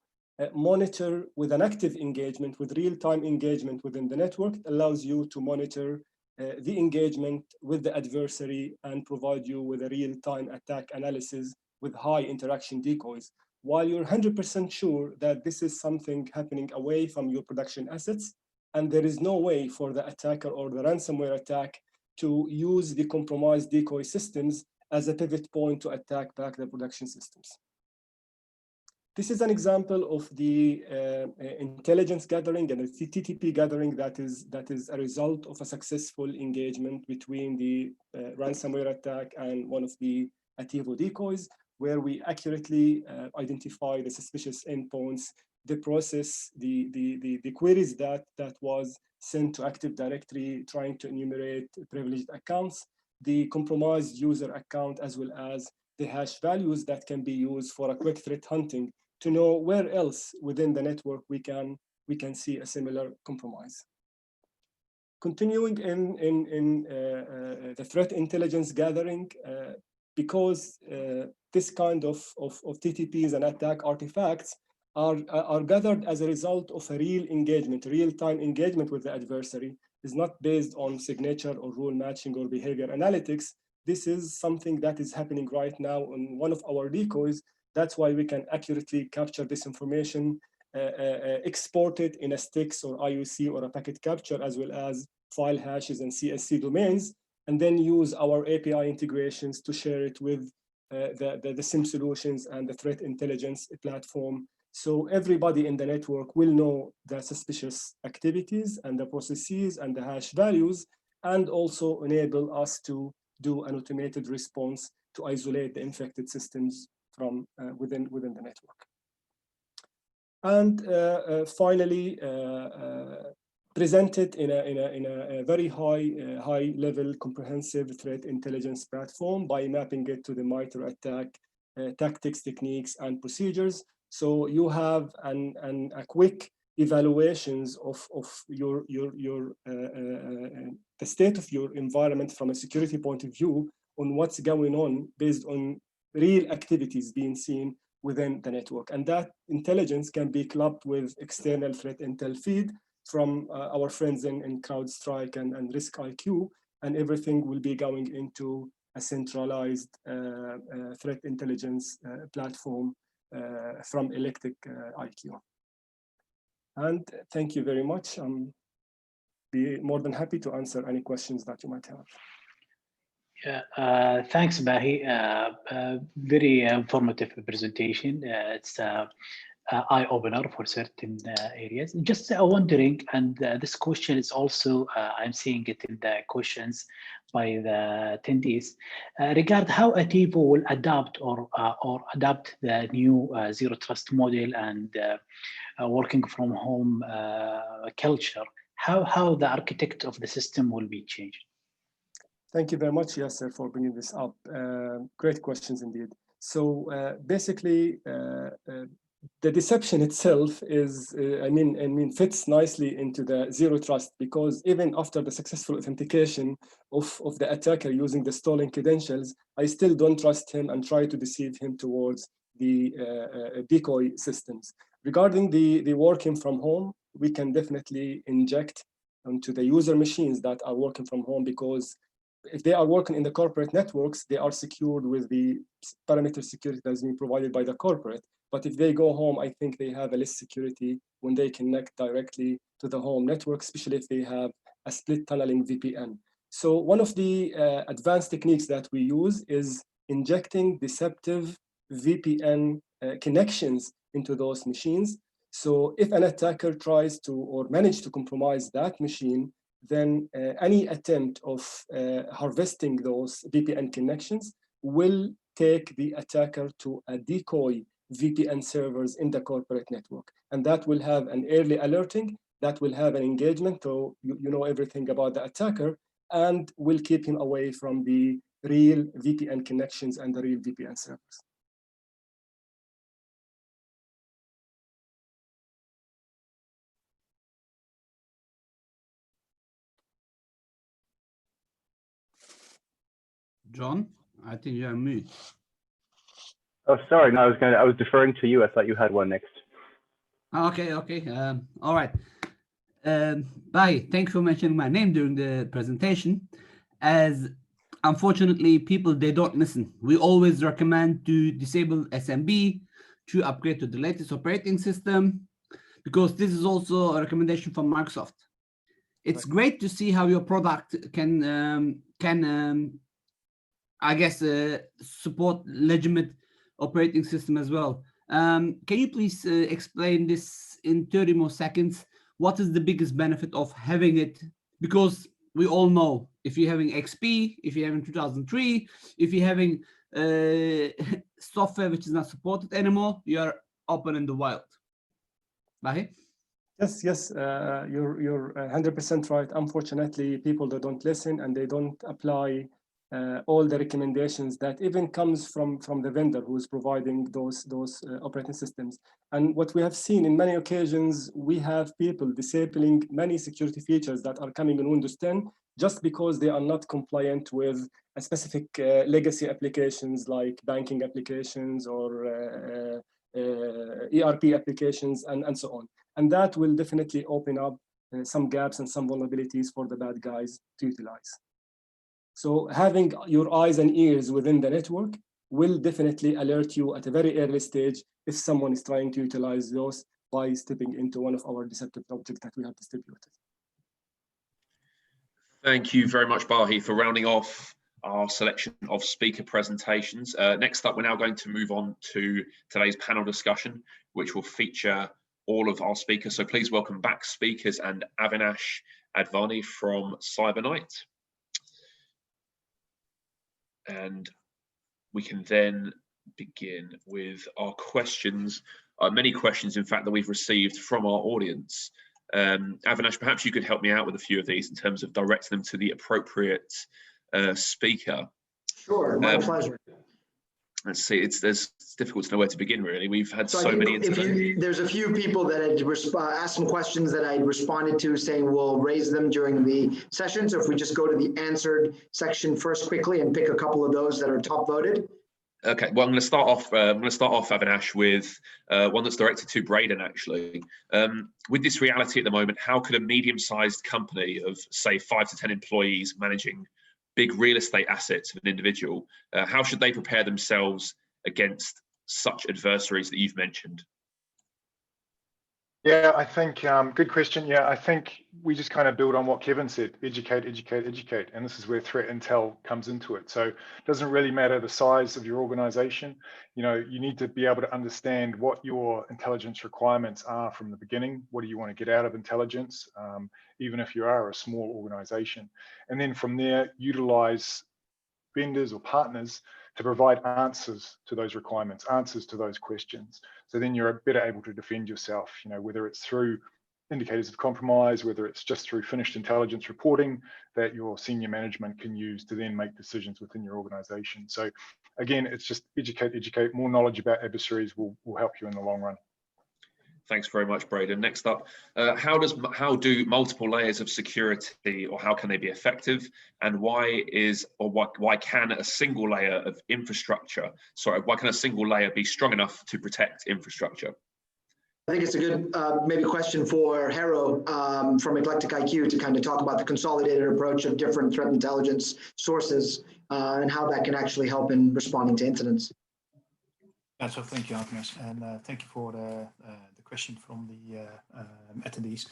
monitor with an active engagement, with real-time engagement within the network. It allows you to monitor the engagement with the adversary and provide you with a real-time attack analysis with high interaction decoys, while you're 100% sure that this is something happening away from your production assets, and there is no way for the attacker or the ransomware attack to use the compromised decoy systems as a pivot point to attack back the production systems. This is an example of the intelligence gathering and the TTP gathering that is a result of a successful engagement between the ransomware attack and one of the Ativo decoys, where we accurately identify the suspicious endpoints, the process, the queries that was sent to Active Directory trying to enumerate privileged accounts, the compromised user account, as well as the hash values that can be used for a quick threat hunting to know where else within the network we can see a similar compromise. Continuing in the threat intelligence gathering, because this kind of TTPs and attack artifacts are gathered as a result of a real engagement, real-time engagement with the adversary, is not based on signature or rule matching or behavior analytics. This is something that is happening right now on one of our decoys. That's why we can accurately capture this information, export it in a STIX or IUC or a packet capture, as well as file hashes and CSC domains, and then use our API integrations to share it with the SIM solutions and the threat intelligence platform. So everybody in the network will know the suspicious activities and the processes and the hash values, and also enable us to do an automated response to isolate the infected systems from within the network. And finally, presented in a very high level comprehensive threat intelligence platform by mapping it to the MITRE attack tactics, techniques, and procedures. So you have a quick evaluations of the state of your environment from a security point of view on what's going on based on real activities being seen within the network. And that intelligence can be clubbed with external threat intel feed from our friends in CrowdStrike and RiskIQ, and everything will be going into a centralized threat intelligence platform from Electric IQ. And thank you very much. Be more than happy to answer any questions that you might have. Yeah, thanks, Bahi. Very informative presentation. It's eye-opener for certain areas. Just wondering, and this question is also, I'm seeing it in the questions by the attendees, regard how Ativo will adapt or adapt the new zero trust model and working from home culture, how the architect of the system will be changed. Thank you very much, Yasser, for bringing this up. Great questions indeed. So basically, the deception itself is, fits nicely into the zero trust, because even after the successful authentication of the attacker using the stolen credentials, I still don't trust him and try to deceive him towards the decoy systems. Regarding the working from home, we can definitely inject onto the user machines that are working from home, because if they are working in the corporate networks, they are secured with the parameter security that has been provided by the corporate. But if they go home, I think they have a less security when they connect directly to the home network, especially if they have a split tunneling VPN. So one of the advanced techniques that we use is injecting deceptive VPN connections into those machines. So if an attacker tries to or manage to compromise that machine, then any attempt of harvesting those VPN connections will take the attacker to a decoy VPN servers in the corporate network. And that will have an early alerting, that will have an engagement, so you know everything about the attacker, and will keep him away from the real VPN connections and the real VPN servers. John, I think you're on mute. Oh, sorry. No, I was deferring to you. I thought you had one next. Okay. All right. Bye. Thank you for mentioning my name during the presentation. As unfortunately, people, they don't listen. We always recommend to disable SMB, to upgrade to the latest operating system, because this is also a recommendation from Microsoft. It's great to see how your product can I guess, support legitimate operating system as well. Can you please explain this in 30 more seconds? What is the biggest benefit of having it? Because we all know if you're having XP, if you're having 2003, if you're having software which is not supported anymore, you're open in the wild. Bahi? Yes, you're 100% right. Unfortunately, people that don't listen and they don't apply all the recommendations that even comes from the vendor who is providing those operating systems. And what we have seen in many occasions, we have people disabling many security features that are coming in Windows 10 just because they are not compliant with a specific legacy applications like banking applications or ERP applications and so on. And that will definitely open up some gaps and some vulnerabilities for the bad guys to utilize. So having your eyes and ears within the network will definitely alert you at a very early stage if someone is trying to utilize those by stepping into one of our deceptive objects that we have distributed. Thank you very much, Bahi, for rounding off our selection of speaker presentations. Next up, we're now going to move on to today's panel discussion, which will feature all of our speakers. So please welcome back speakers and Avinash Advani from CyberKnight. And we can then begin with our questions, many questions, in fact, that we've received from our audience. Avinash, perhaps you could help me out with a few of these in terms of directing them to the appropriate speaker. Sure, my pleasure. Let's see, it's difficult to know where to begin, really. We've had so many. There's a few people that had asked some questions that I responded to saying we'll raise them during the session. So if we just go to the answered section first quickly and pick a couple of those that are top voted. Okay, well, I'm going to start off, Avinash, with one that's directed to Braden, actually. With this reality at the moment, how could a medium-sized company of, say, 5 to 10 employees managing big real estate assets of an individual, how should they prepare themselves against such adversaries that you've mentioned? Yeah, I think, good question. Yeah, I think we just kind of build on what Kevin said, educate, educate, educate. And this is where threat intel comes into it. So it doesn't really matter the size of your organization. You know, you need to be able to understand what your intelligence requirements are from the beginning. What do you want to get out of intelligence, even if you are a small organization? And then from there, utilize vendors or partners to provide answers to those requirements, answers to those questions. So then you're better able to defend yourself, you know, whether it's through indicators of compromise, whether it's just through finished intelligence reporting that your senior management can use to then make decisions within your organization. So again, it's just educate, educate. More knowledge about adversaries will help you in the long run. Thanks very much, Braden. Next up, how do multiple layers of security, or how can they be effective, and why can a single layer of infrastructure, why can a single layer be strong enough to protect infrastructure? I think it's a good maybe question for Haro from Eclectic IQ to kind of talk about the consolidated approach of different threat intelligence sources and how that can actually help in responding to incidents. Yeah, so thank you, Agnes, and thank you for the question from the attendees.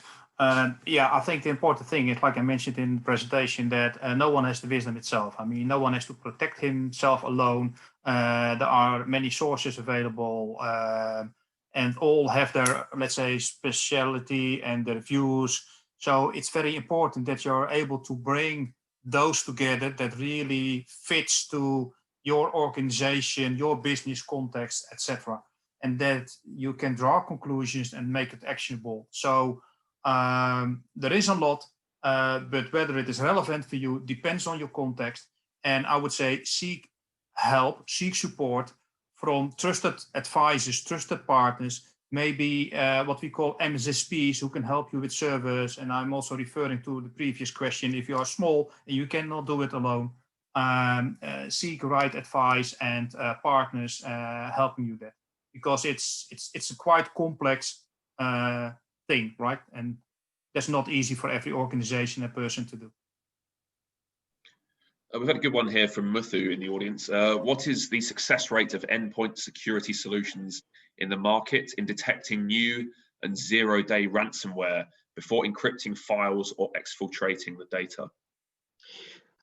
Yeah, I think the important thing is, like I mentioned in the presentation, that no one has the wisdom itself. I mean, no one has to protect himself alone. There are many sources available, and all have their, let's say, speciality and their views. So it's very important that you're able to bring those together that really fits to your organization, your business context, etc., and that you can draw conclusions and make it actionable. So there is a lot, but whether it is relevant for you depends on your context. And I would say seek help, seek support from trusted advisors, trusted partners, maybe what we call MSSPs who can help you with servers. And I'm also referring to the previous question, if you are small and you cannot do it alone, seek right advice and partners helping you there, because it's a quite complex thing, right? And that's not easy for every organization and person to do. We've had a good one here from Muthu in the audience. What is the success rate of endpoint security solutions in the market in detecting new and zero-day ransomware before encrypting files or exfiltrating the data?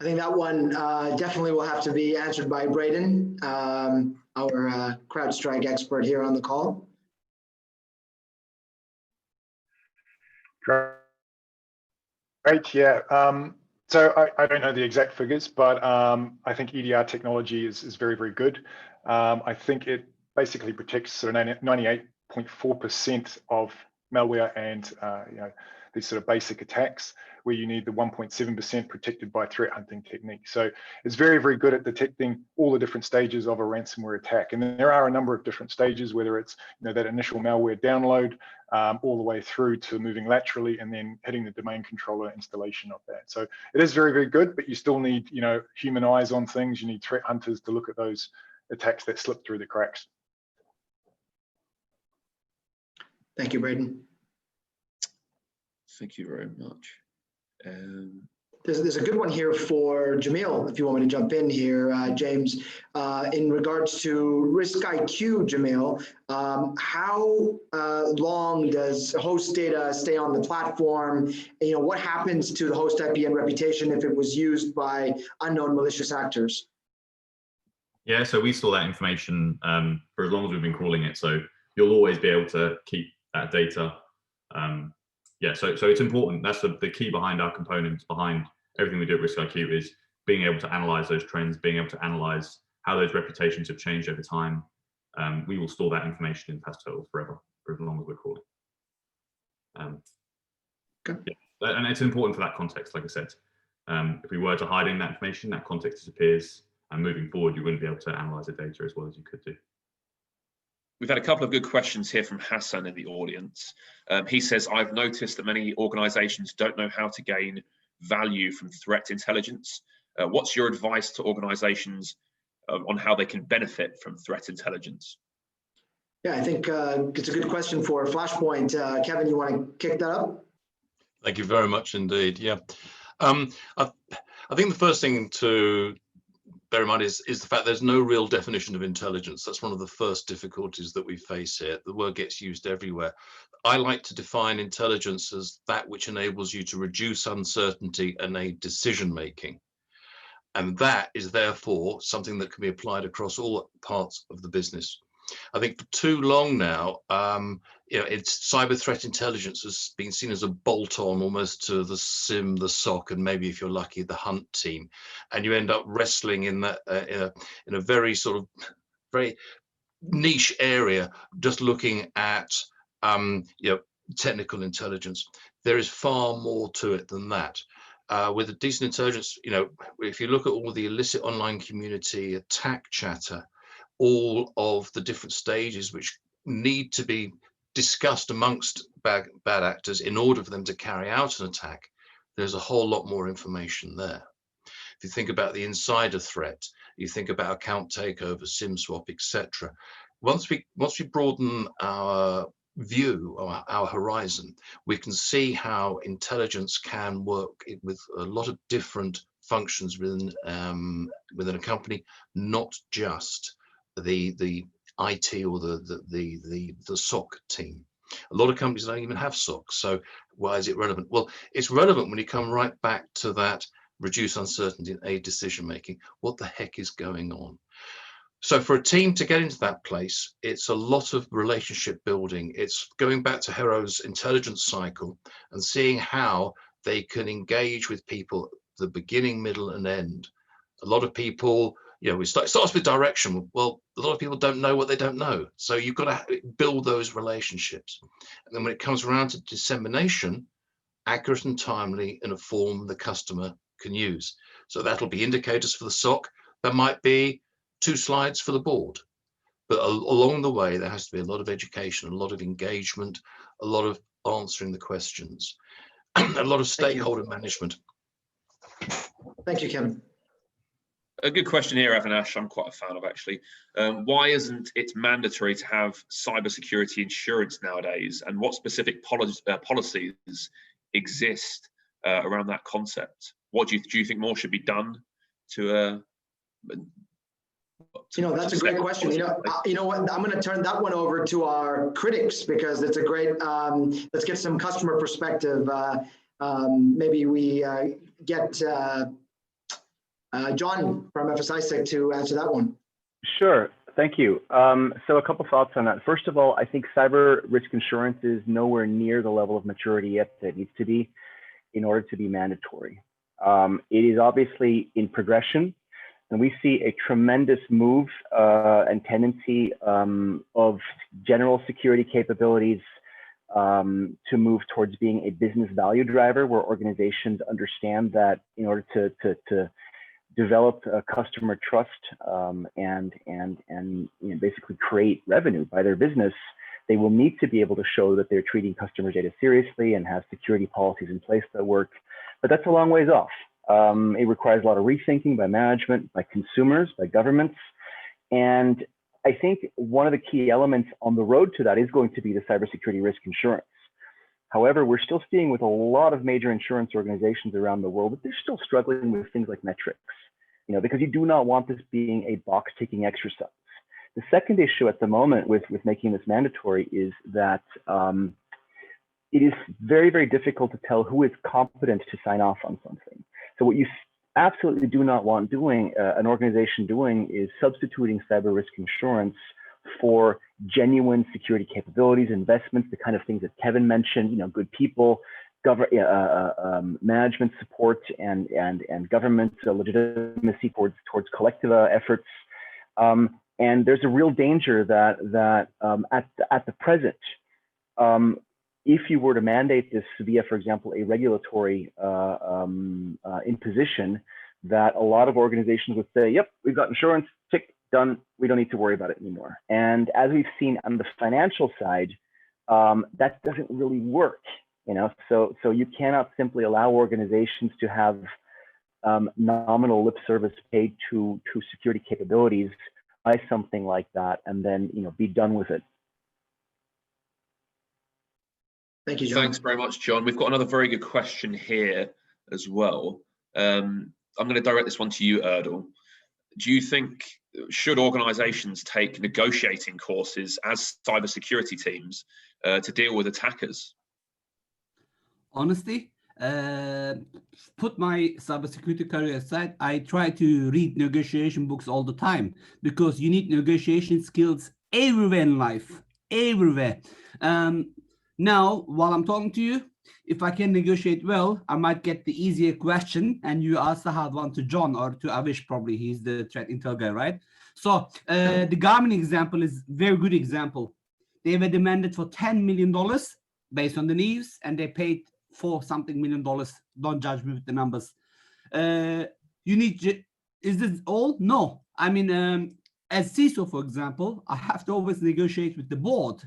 I think that one definitely will have to be answered by Braden, our CrowdStrike expert here on the call. Great, yeah. So I don't know the exact figures, but I think EDR technology is very, very good. I think it basically protects sort of 98.4% of malware and these sort of basic attacks, where you need the 1.7% protected by threat hunting techniques. So it's very, very good at detecting all the different stages of a ransomware attack. And there are a number of different stages, whether it's that initial malware download, all the way through to moving laterally and then hitting the domain controller installation of that. So it is very, very good, but you still need human eyes on things. You need threat hunters to look at those attacks that slip through the cracks. Thank you, Braden. Thank you very much. There's a good one here for Jamil, if you want me to jump in here, James, in regards to risk IQ, Jamil. How long does host data stay on the platform? What happens to the host IP and reputation if it was used by unknown malicious actors? Yeah, so we store that information for as long as we've been crawling it. So you'll always be able to keep that data. Yeah, so it's important. That's the key behind our components, behind everything we do at Risk IQ, is being able to analyze those trends, being able to analyze how those reputations have changed over time. We will store that information in PassTotal forever, for as long as we're crawling. Yeah, and it's important for that context, like I said. If we were to hiding that information, that context disappears, and moving forward, you wouldn't be able to analyze the data as well as you could do. We've had a couple of good questions here from Hassan in the audience. He says, I've noticed that many organizations don't know how to gain value from threat intelligence. What's your advice to organizations on how they can benefit from threat intelligence? Yeah, I think it's a good question for Flashpoint. Kevin, you want to kick that up? Thank you very much indeed. Yeah, I think the first thing to bear in mind is the fact there's no real definition of intelligence. That's one of the first difficulties that we face here. The word gets used everywhere. I like to define intelligence as that which enables you to reduce uncertainty and aid decision making. And that is therefore something that can be applied across all parts of the business. I think for too long now, it's cyber threat intelligence has been seen as a bolt-on almost to the SIM, the SOC, and maybe if you're lucky, the hunt team, and you end up wrestling in that in a very sort of very niche area, just looking at technical intelligence. There is far more to it than that. With a decent intelligence, if you look at all the illicit online community, attack chatter, all of the different stages which need to be discussed amongst bad actors in order for them to carry out an attack, there's a whole lot more information there. If you think about the insider threat, you think about account takeover, SIM swap, etc. Once we broaden our view or our horizon, we can see how intelligence can work with a lot of different functions within a company, not just the IT or the SOC team. A lot of companies don't even have SOCs. So why is it relevant? Well, it's relevant when you come right back to that reduce uncertainty in aid decision making. What the heck is going on? So for a team to get into that place, it's a lot of relationship building. It's going back to Hero's intelligence cycle and seeing how they can engage with people at the beginning, middle, and end. A lot of people, it starts with direction. Well, a lot of people don't know what they don't know. So you've got to build those relationships. And then when it comes around to dissemination, accurate and timely in a form the customer can use. So that'll be indicators for the SOC. That might be 2 slides for the board. But along the way, there has to be a lot of education, a lot of engagement, a lot of answering the questions, a lot of stakeholder management. Thank you, Kevin. A good question here, Avinash, I'm quite a fan of actually. Why isn't it mandatory to have cybersecurity insurance nowadays? And what specific policies exist around that concept? What do you think more should be done to that's a great question. You know what? I'm going to turn that one over to our critics because it's a great. Let's get some customer perspective. Maybe we get John from FSISEC to answer that one. Sure. Thank you. So a couple thoughts on that. First of all, I think cyber risk insurance is nowhere near the level of maturity yet that it needs to be in order to be mandatory. It is obviously in progression. And we see a tremendous move and tendency of general security capabilities to move towards being a business value driver, where organizations understand that in order to develop customer trust and basically create revenue by their business, they will need to be able to show that they're treating customer data seriously and have security policies in place that work. But that's a long ways off. It requires a lot of rethinking by management, by consumers, by governments. And I think one of the key elements on the road to that is going to be the cybersecurity risk insurance. However, we're still seeing with a lot of major insurance organizations around the world that they're still struggling with things like metrics, because you do not want this being a box-ticking exercise. The second issue at the moment with making this mandatory is that it is very, very difficult to tell who is competent to sign off on something. So what you absolutely do not want an organization doing is substituting cyber risk insurance for genuine security capabilities, investments, the kind of things that Kevin mentioned, good people, management support and government legitimacy towards collective efforts. And there's a real danger that at the present, if you were to mandate this via, for example, a regulatory imposition, that a lot of organizations would say, yep, we've got insurance, tick, done, we don't need to worry about it anymore. And as we've seen on the financial side, that doesn't really work, so you cannot simply allow organizations to have nominal lip service paid to security capabilities by something like that and then be done with it. Thank you, John. Thanks very much, John. We've got another very good question here as well. I'm going to direct this one to you, Erdal. Do you think, should organizations take negotiating courses as cybersecurity teams to deal with attackers? Honestly, put my cybersecurity career aside, I try to read negotiation books all the time because you need negotiation skills everywhere in life, everywhere. Now, while I'm talking to you, if I can negotiate well, I might get the easier question and you ask the hard one to John or to Avish, probably. He's the threat intel guy, right? So the Garmin example is a very good example. They were demanded for $10 million based on the news, and they paid $4 something million. Don't judge me with the numbers. Is this all? No. I mean, as CISO, for example, I have to always negotiate with the board.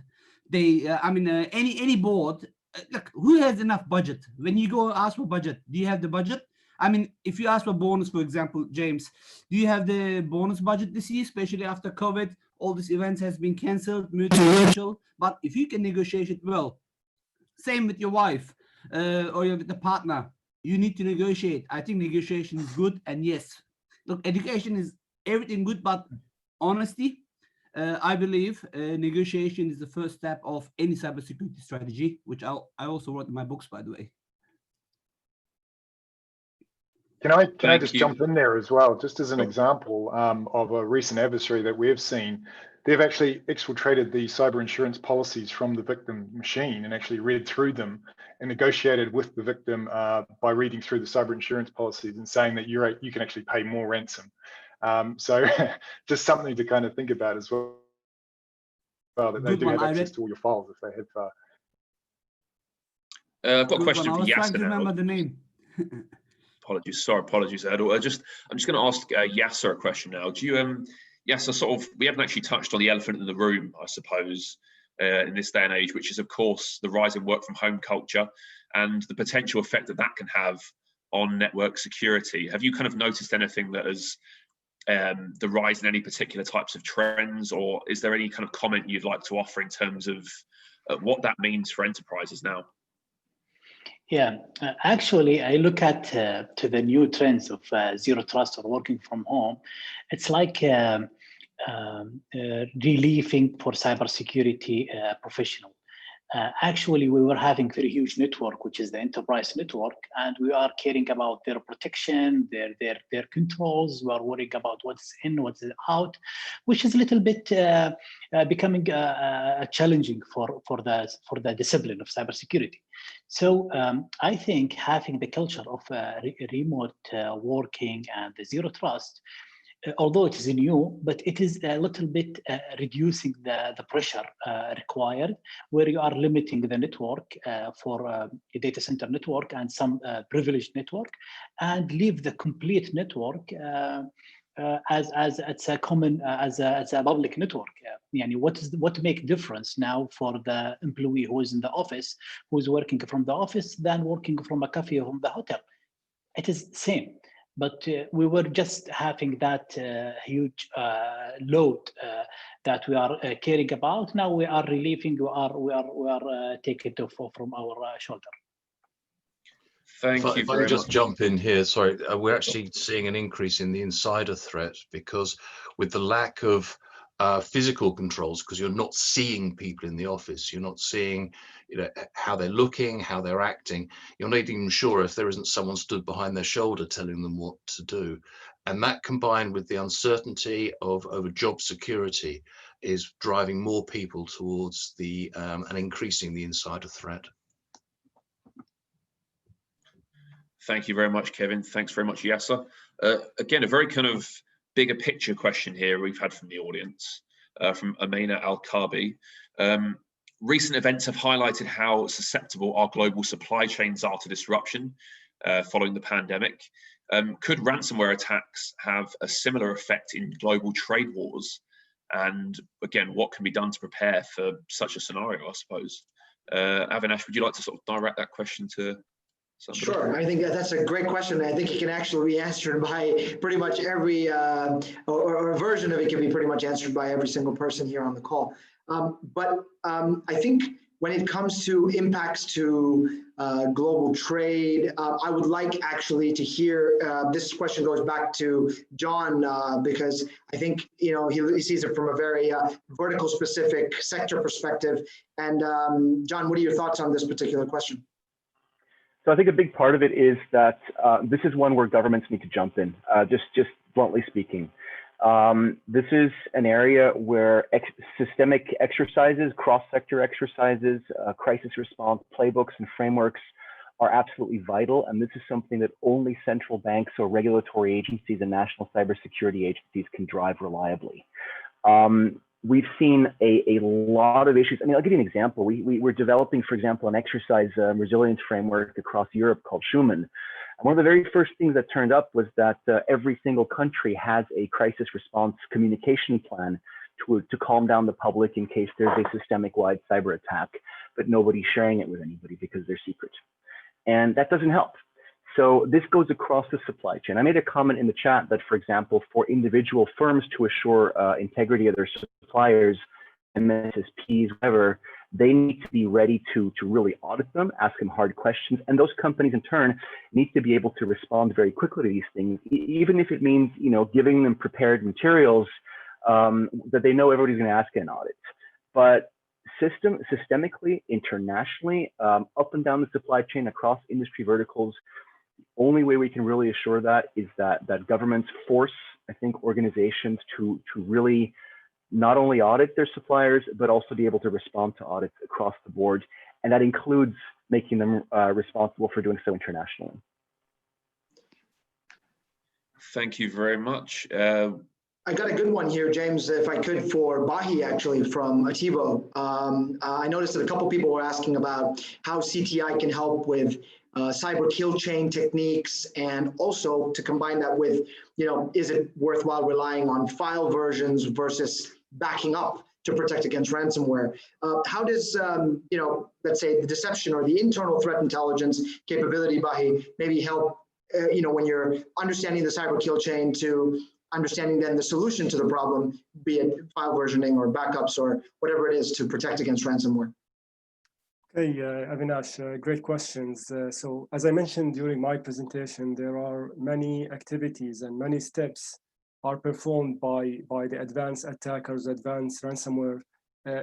Any board, look, who has enough budget? When you go ask for budget, do you have the budget? I mean, if you ask for bonus, for example, James, do you have the bonus budget this year, especially after COVID? All these events has been canceled, virtual. But if you can negotiate it well, same with your wife or with the partner, you need to negotiate. I think negotiation is good. And yes, look, education is everything good, but honesty, I believe negotiation is the first step of any cybersecurity strategy, which I also wrote in my books, by the way. Can I just jump in there as well, just as an example of a recent adversary that we've seen? They've actually exfiltrated the cyber insurance policies from the victim machine and actually read through them and negotiated with the victim by reading through the cyber insurance policies and saying that you can actually pay more ransom. So just something to kind of think about as well, that they do have access to all your files if they have. I've got a question for Yasser now. I was trying to remember the name. Apologies, Erdal. I'm just going to ask Yasser a question now. Do you, Yasser, we haven't actually touched on the elephant in the room, I suppose, in this day and age, which is, of course, the rise in work from home culture and the potential effect that can have on network security. Have you kind of noticed anything that has the rise in any particular types of trends, or is there any kind of comment you'd like to offer in terms of what that means for enterprises now? Yeah, actually, I look at to the new trends of zero trust or working from home. It's like relieving for cybersecurity professional. Actually, we were having very huge network, which is the enterprise network, and we are caring about their protection, their controls. We are worrying about what's in, what's out, which is a little bit becoming challenging for the discipline of cybersecurity. So I think having the culture of remote working and the zero trust, although it is new, but it is a little bit reducing the pressure required, where you are limiting the network for a data center network and some privileged network, and leave the complete network as it's a common as a public network. What make difference now for the employee who is in the office, who is working from the office, than working from a cafe or from the hotel? It is the same. But we were just having that huge load that we are caring about. Now we are relieving. We are taking it from our shoulder. Thank you. If I can just jump in here, sorry, we're actually seeing an increase in the insider threat because with the lack of physical controls, because you're not seeing people in the office, you're not seeing how they're looking, how they're acting, you're not even sure if there isn't someone stood behind their shoulder telling them what to do. And that, combined with the uncertainty over job security, is driving more people towards the and increasing the insider threat. Thank you very much, Kevin. Thanks very much, Yasser. Again, a very kind of bigger picture question here we've had from the audience, from Amina Al-Kabi. Recent events have highlighted how susceptible our global supply chains are to disruption following the pandemic. Could ransomware attacks have a similar effect in global trade wars? And again, what can be done to prepare for such a scenario, I suppose? Avinash, would you like to sort of direct that question to somebody? Sure, I think that's a great question. I think it can actually be answered by pretty much every, or a version of it can be pretty much answered by every single person here on the call. But I think when it comes to impacts to global trade, I would like actually to hear, this question goes back to John, because I think he sees it from a very vertical specific sector perspective. And John, what are your thoughts on this particular question? So I think a big part of it is that this is one where governments need to jump in, just bluntly speaking. This is an area where systemic exercises, cross-sector exercises, crisis response playbooks and frameworks are absolutely vital. And this is something that only central banks or regulatory agencies and national cybersecurity agencies can drive reliably. We've seen a lot of issues. I mean, I'll give you an example. We're developing, for example, an exercise resilience framework across Europe called Schumann. And one of the very first things that turned up was that every single country has a crisis response communication plan to calm down the public in case there's a systemic-wide cyber attack, but nobody's sharing it with anybody because they're secret. And that doesn't help. So this goes across the supply chain. I made a comment in the chat that, for example, for individual firms to assure integrity of their suppliers, MSSPs, whatever, they need to be ready to really audit them, ask them hard questions. And those companies in turn need to be able to respond very quickly to these things, even if it means, giving them prepared materials that they know everybody's going to ask in audit. But systemically, internationally, up and down the supply chain across industry verticals, the only way we can really assure that is that governments force, I think, organizations to really not only audit their suppliers, but also be able to respond to audits across the board. And that includes making them responsible for doing so internationally. Thank you very much. I got a good one here, James, if I could, for Bahi, actually, from Ativo. I noticed that a couple people were asking about how CTI can help with cyber kill chain techniques, and also to combine that with, is it worthwhile relying on file versions versus backing up to protect against ransomware? How does, let's say the deception or the internal threat intelligence capability, Bahi, maybe help, when you're understanding the cyber kill chain to understanding then the solution to the problem, be it file versioning or backups or whatever it is to protect against ransomware? Okay, Avinash, great questions. So as I mentioned during my presentation, there are many activities and many steps are performed by the advanced attackers, advanced ransomware,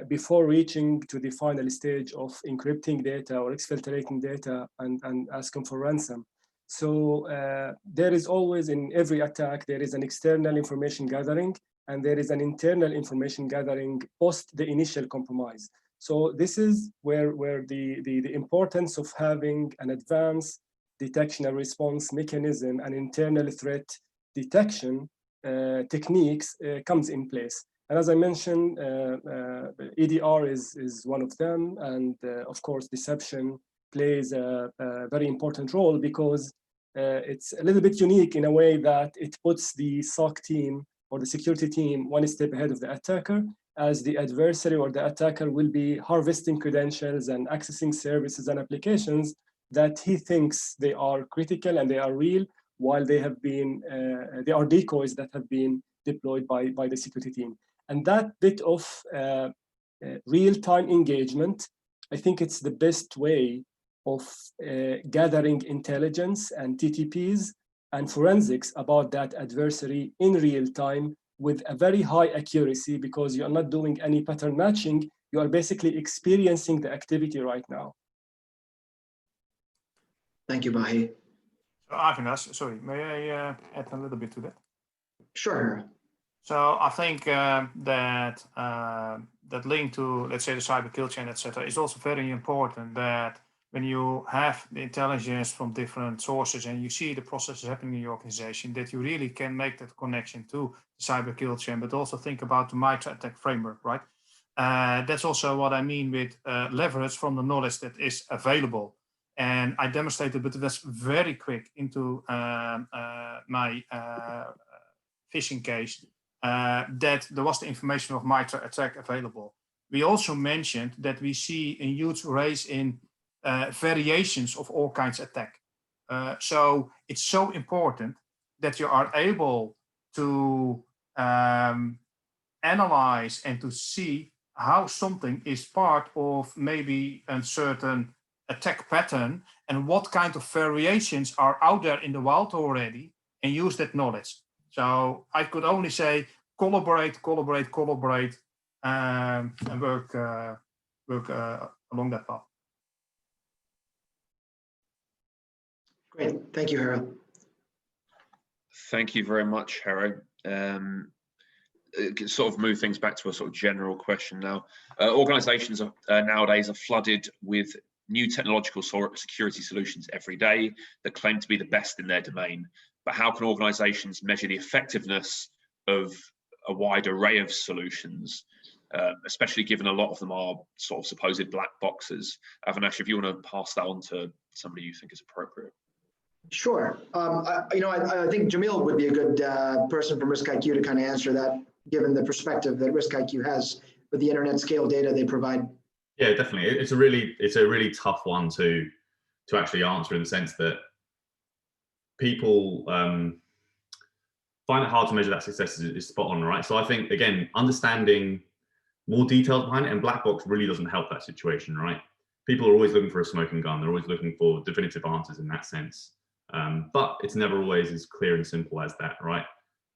before reaching to the final stage of encrypting data or exfiltrating data and asking for ransom. So there is always, in every attack, there is an external information gathering and there is an internal information gathering post the initial compromise. So this is where the importance of having an advanced detection and response mechanism and internal threat detection techniques comes in place. And as I mentioned, EDR is one of them, and of course deception plays a very important role, because it's a little bit unique in a way that it puts the SOC team or the security team one step ahead of the attacker, as the adversary or the attacker will be harvesting credentials and accessing services and applications that he thinks they are critical and they are real, while they have been, they are decoys that have been deployed by the security team. And that bit of real-time engagement, I think it's the best way of gathering intelligence and TTPs and forensics about that adversary in real time with a very high accuracy, because you're not doing any pattern matching, you are basically experiencing the activity right now. Thank you, Bahi. Avinash, sorry, may I add a little bit to that? Sure. So I think that link to, let's say, the cyber kill chain, etc., is also very important, that when you have the intelligence from different sources and you see the processes happening in your organization, that you really can make that connection to the cyber kill chain, but also think about the MITRE ATT&CK framework, right? That's also what I mean with leverage from the knowledge that is available. And I demonstrated, but that's very quick into my phishing case, that there was the information of MITRE ATT&CK available. We also mentioned that we see a huge rise in variations of all kinds of attack. So it's so important that you are able to analyze and to see how something is part of maybe a certain attack pattern and what kind of variations are out there in the wild already, and use that knowledge. So I could only say collaborate, and work along that path. Great, thank you, Haro. Thank you very much, Haro. Sort of move things back to a sort of general question now. Organizations nowadays are flooded with new technological security solutions every day that claim to be the best in their domain. But how can organizations measure the effectiveness of a wide array of solutions, especially given a lot of them are sort of supposed black boxes? Avinash, if you want to pass that on to somebody you think is appropriate. Sure. I think Jamil would be a good person from RiskIQ to kind of answer that, given the perspective that RiskIQ has with the internet scale data they provide. Yeah, definitely. It's a really tough one to actually answer, in the sense that people find it hard to measure that success is spot on, right? So I think, again, understanding more details behind it, and black box really doesn't help that situation, right? People are always looking for a smoking gun. They're always looking for definitive answers in that sense. But it's never always as clear and simple as that, right?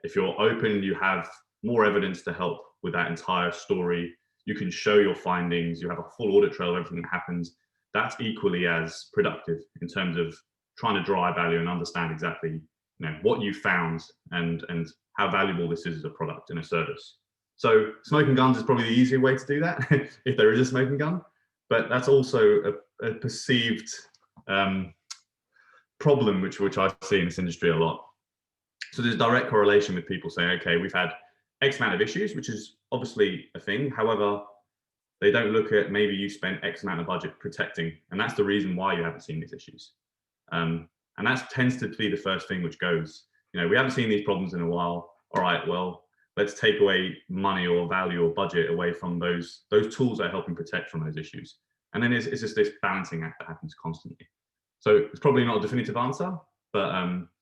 If you're open, you have more evidence to help with that entire story. You can show your findings, you have a full audit trail of everything that happens. That's equally as productive in terms of trying to drive value and understand exactly what you found and how valuable this is as a product and a service. So smoking guns is probably the easier way to do that, if there is a smoking gun, but that's also a perceived problem which I see in this industry a lot. So there's direct correlation with people saying, okay, we've had X amount of issues, which is obviously a thing. However, they don't look at maybe you spent X amount of budget protecting, and that's the reason why you haven't seen these issues. And that tends to be the first thing which goes, we haven't seen these problems in a while. All right, well, let's take away money or value or budget away from those tools that are helping protect from those issues. And then it's just this balancing act that happens constantly. So it's probably not a definitive answer, but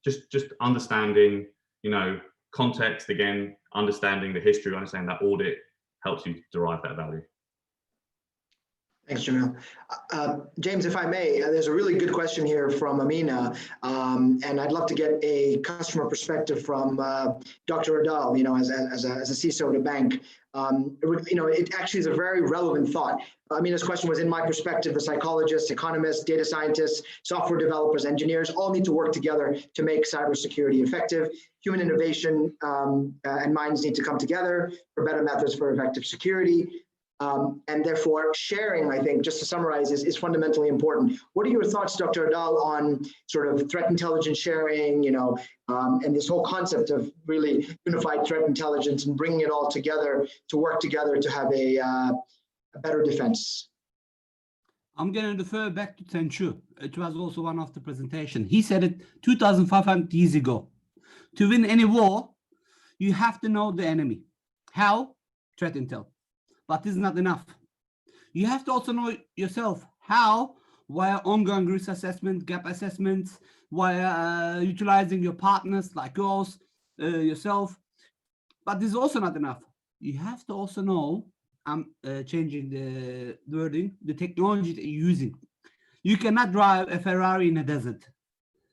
just understanding, context, again, understanding the history, understanding that audit helps you derive that value. Thanks, Jamil. James, if I may, there's a really good question here from Amina, and I'd love to get a customer perspective from Dr. Adal, as a CISO at a bank. It actually is a very relevant thought. Amina's question was, in my perspective, the psychologists, economists, data scientists, software developers, engineers all need to work together to make cybersecurity effective. Human innovation and minds need to come together for better methods for effective security. And therefore, sharing, I think, just to summarize, is fundamentally important. What are your thoughts, Dr. Adal, on sort of threat intelligence sharing, and this whole concept of really unified threat intelligence and bringing it all together to work together to have a better defense? I'm going to refer back to Tenchu. It was also one of the presentation. He said it 2,500 years ago. To win any war, you have to know the enemy. How? Threat intel. But this is not enough. You have to also know yourself. How? Via ongoing risk assessment, gap assessments, via utilizing your partners like yours, yourself. But this is also not enough. You have to also know, I'm changing the wording, the technology that you're using. You cannot drive a Ferrari in a desert.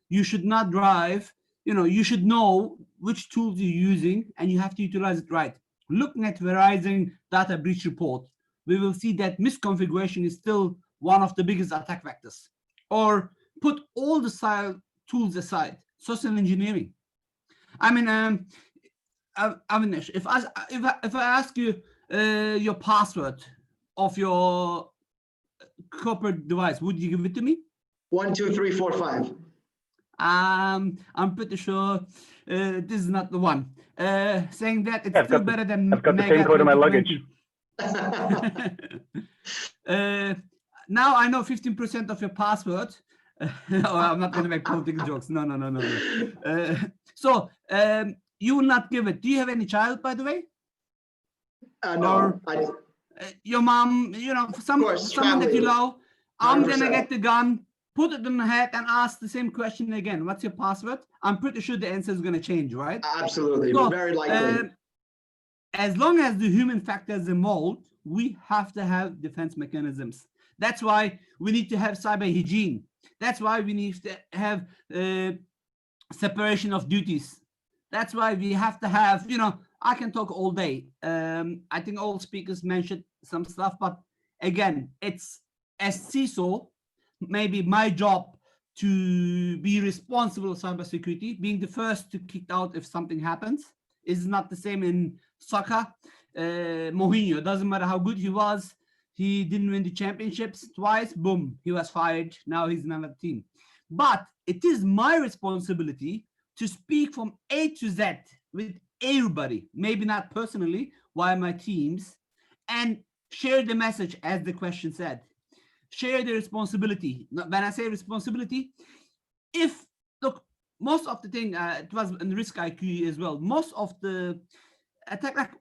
You should not drive, you should know which tools you're using and you have to utilize it right. Looking at Verizon data breach report, we will see that misconfiguration is still one of the biggest attack vectors. Or put all the tools aside, social engineering. Avinash, if I ask you your password of your corporate device, would you give it to me? 1, 2, 3, 4, 5. I'm pretty sure this is not the one. Saying that it's still better than I've got the same code in my luggage. Now I know 15% of your password. Oh, I'm not going to make political jokes. No. So you will not give it. Do you have any child, by the way? No. Your mom, someone that you love. I'm going to get the gun, put it in the head and ask the same question again. What's your password? I'm pretty sure the answer is going to change, right? Absolutely, so, very likely. As long as the human factor is involved, we have to have defense mechanisms. That's why we need to have cyber hygiene. That's why we need to have separation of duties. That's why we have to have, I can talk all day. I think all speakers mentioned some stuff, but again, it's as CISO, maybe my job to be responsible for cybersecurity, being the first to kick out if something happens, is not the same in soccer. Mourinho, doesn't matter how good he was, he didn't win the championships twice, boom, he was fired. Now he's in another team. But it is my responsibility to speak from A to Z with everybody, maybe not personally, via my teams, and share the message as the question said. Share the responsibility. When I say responsibility, look, most of the thing, it was in risk IQ as well. Most of the attack, like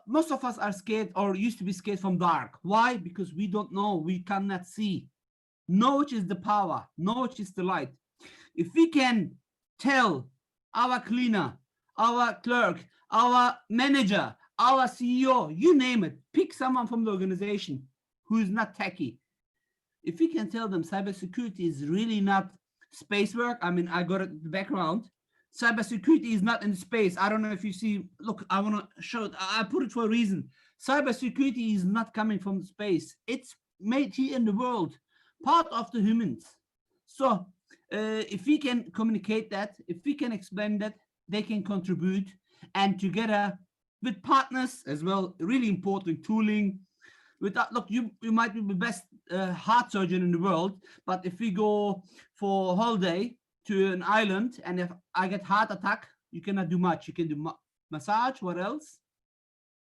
most of us are scared or used to be scared from dark. Why? Because we don't know, we cannot see. Knowledge is the power, knowledge is the light. If we can tell our cleaner, our clerk, our manager, our CEO, you name it, pick someone from the organization who is not techie. If we can tell them cybersecurity is really not space work, I got the background, cybersecurity is not in space. I don't know if you see, look, I want to show it. I put it for a reason. Cybersecurity is not coming from space. It's made here in the world, part of the humans. So if we can communicate that, if we can explain that, they can contribute, and together with partners as well, really important tooling. With that, look, you might be the best heart surgeon in the world, but if we go for a holiday to an island and if I get heart attack, you cannot do much. You can do massage. What else?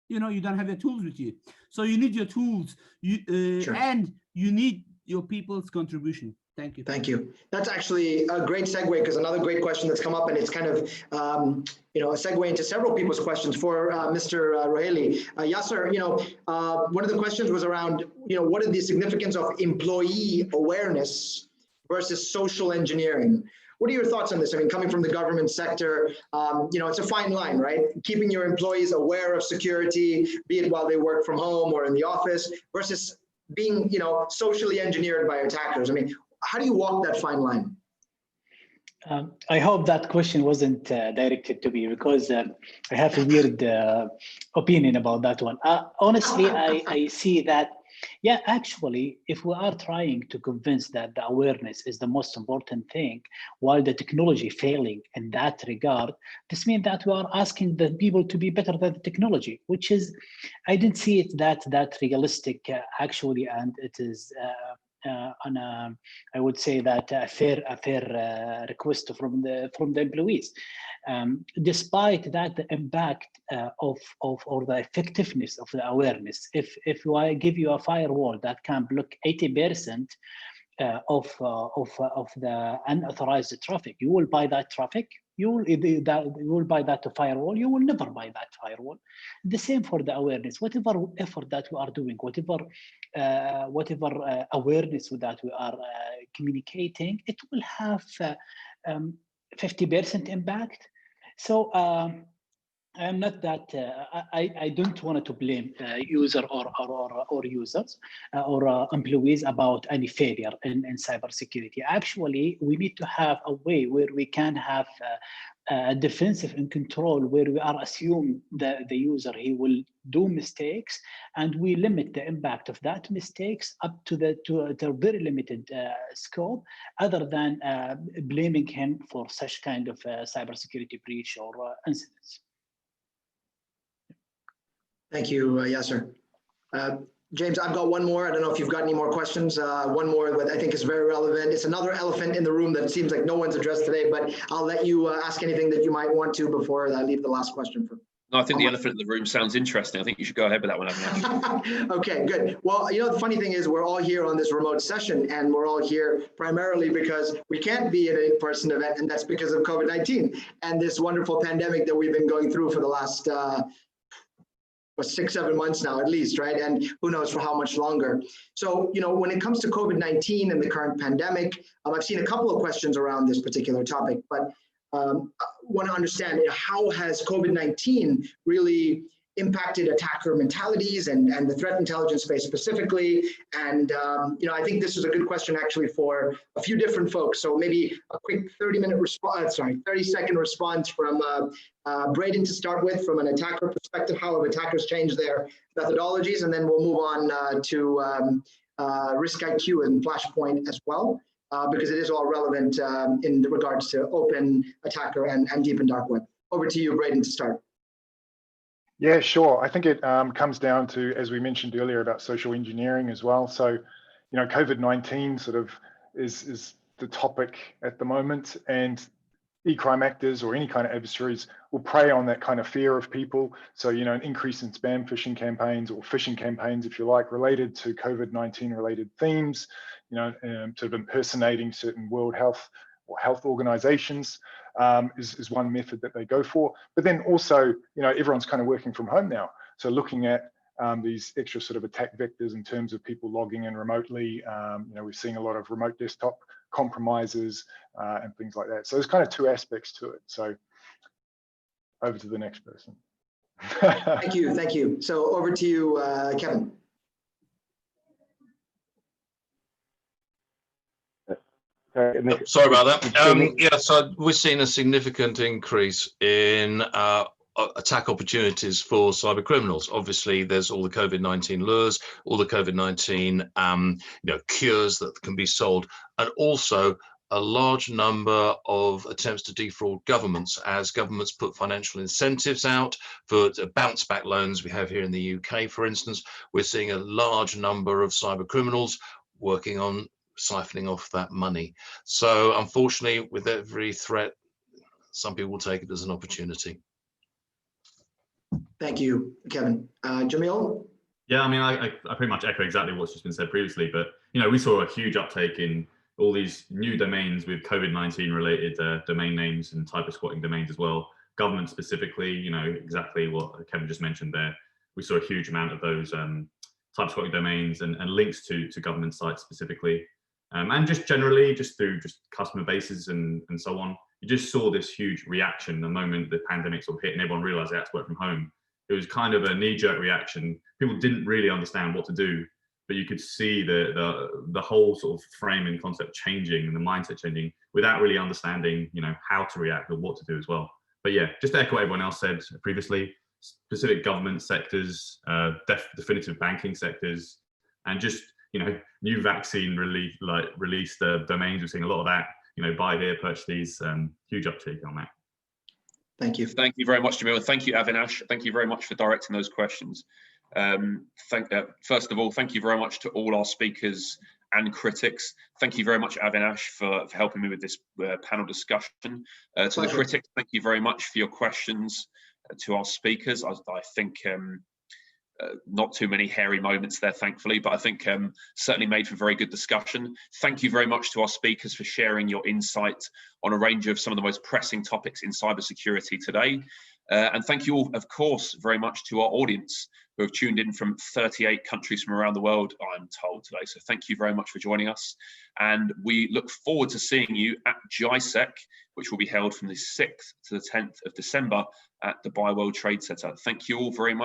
You know, you don't have your tools with you. So you need your tools. Sure. And you need your people's contribution. Thank you. Thank you. That's actually a great segue, because another great question that's come up, and it's kind of you know, a segue into several people's questions for Mr. Roheli. Yasser, you know, one of the questions was around, you know, what is the significance of employee awareness versus social engineering? What are your thoughts on this? I mean, coming from the government sector, you know, it's a fine line, right? Keeping your employees aware of security, be it while they work from home or in the office, versus being, you know, socially engineered by attackers. I mean, how do you walk that fine line? I hope that question wasn't directed to me, because I have a weird opinion about that one. Honestly, I see that, yeah, actually, if we are trying to convince that the awareness is the most important thing, while the technology failing in that regard, this means that we are asking the people to be better than the technology, which is, I didn't see it that realistic actually, and it is I would say that a fair request from the employees. Despite that, the impact or the effectiveness of the awareness, if I give you a firewall that can block 80% of the unauthorized traffic, you will buy that traffic. You will buy that firewall. You will never buy that firewall. The same for the awareness. Whatever effort that we are doing, whatever awareness that we are communicating, it will have 50% impact. So I'm not that. I don't want to blame user or users or employees about any failure in cybersecurity. Actually, we need to have a way where we can have defensive and control, where we are assuming the user he will do mistakes, and we limit the impact of that mistakes up to the very limited scope, other than blaming him for such kind of cybersecurity breach or incidents. Thank you, Yasser. James, I've got one more. I don't know if you've got any more questions. One more that I think is very relevant. It's another elephant in the room that it seems like no one's addressed today, but I'll let you ask anything that you might want to before I leave the last question for. No, I think the elephant in the room sounds interesting. I think you should go ahead with that one, Avinash. Okay, good. Well, you know, the funny thing is we're all here on this remote session, and we're all here primarily because we can't be at an in-person event, and that's because of COVID-19 and this wonderful pandemic that we've been going through for the last 6-7 months now, at least, right? And who knows for how much longer. So, you know, when it comes to COVID-19 and the current pandemic, I've seen a couple of questions around this particular topic, but I want to understand, how has COVID-19 really impacted attacker mentalities and the threat intelligence space specifically? And, you know, I think this is a good question actually for a few different folks. So maybe a quick 30-second response from Braden to start with, from an attacker perspective. How have attackers changed their methodologies? And then we'll move on to Risk IQ and Flashpoint as well, because it is all relevant in regards to open attacker and deep and dark web. Over to you, Braden, to start. Yeah, sure. I think it comes down to, as we mentioned earlier, about social engineering as well. So, you know, COVID-19 sort of is the topic at the moment, and e-crime actors or any kind of adversaries will prey on that kind of fear of people. So, you know, an increase in spam phishing campaigns or phishing campaigns, if you like, related to COVID-19 related themes, you know, sort of impersonating certain World Health or health organizations is one method that they go for. But then also, you know, everyone's kind of working from home now. So looking at these extra sort of attack vectors in terms of people logging in remotely, you know, we're seeing a lot of remote desktop compromises and things like that. So there's kind of two aspects to it. So over to the next person. Thank you, thank you. So over to you, Kevin. Sorry about that. Yeah, so we're seeing a significant increase in attack opportunities for cyber criminals. Obviously, there's all the COVID-19 lures, all the COVID-19 cures that can be sold, and also a large number of attempts to defraud governments as governments put financial incentives out for bounce back loans. We have here in the UK, for instance, we're seeing a large number of cyber criminals working on siphoning off that money. So unfortunately, with every threat, some people will take it as an opportunity. Thank you, Kevin. Jamil? Yeah, I mean, I pretty much echo exactly what's just been said previously, but we saw a huge uptake in all these new domains with COVID-19 related domain names and typo squatting domains as well. Government specifically, exactly what Kevin just mentioned there. We saw a huge amount of those typo squatting domains and links to government sites specifically. And just generally, just through customer bases and so on, you just saw this huge reaction the moment the pandemic sort of hit and everyone realized they had to work from home. It was kind of a knee-jerk reaction. People didn't really understand what to do, but you could see the whole sort of frame and concept changing and the mindset changing without really understanding, how to react or what to do as well. But yeah, just to echo what everyone else said previously, specific government sectors, definitive banking sectors, and just new vaccine released domains. We're seeing a lot of that. Buy here, purchase these. Huge uptake on that. Thank you. Thank you very much, Jamil. Thank you, Avinash. Thank you very much for directing those questions. First of all, thank you very much to all our speakers and critics. Thank you very much, Avinash, for helping me with this panel discussion. To the critics, thank you very much for your questions. To our speakers, I think not too many hairy moments there, thankfully, but I think certainly made for very good discussion. Thank you very much to our speakers for sharing your insight on a range of some of the most pressing topics in cybersecurity today. And thank you all, of course, very much to our audience who have tuned in from 38 countries from around the world, I'm told, today. So thank you very much for joining us. And we look forward to seeing you at GISEC, which will be held from the 6th to the 10th of December at the Dubai World Trade Center. Thank you all very much.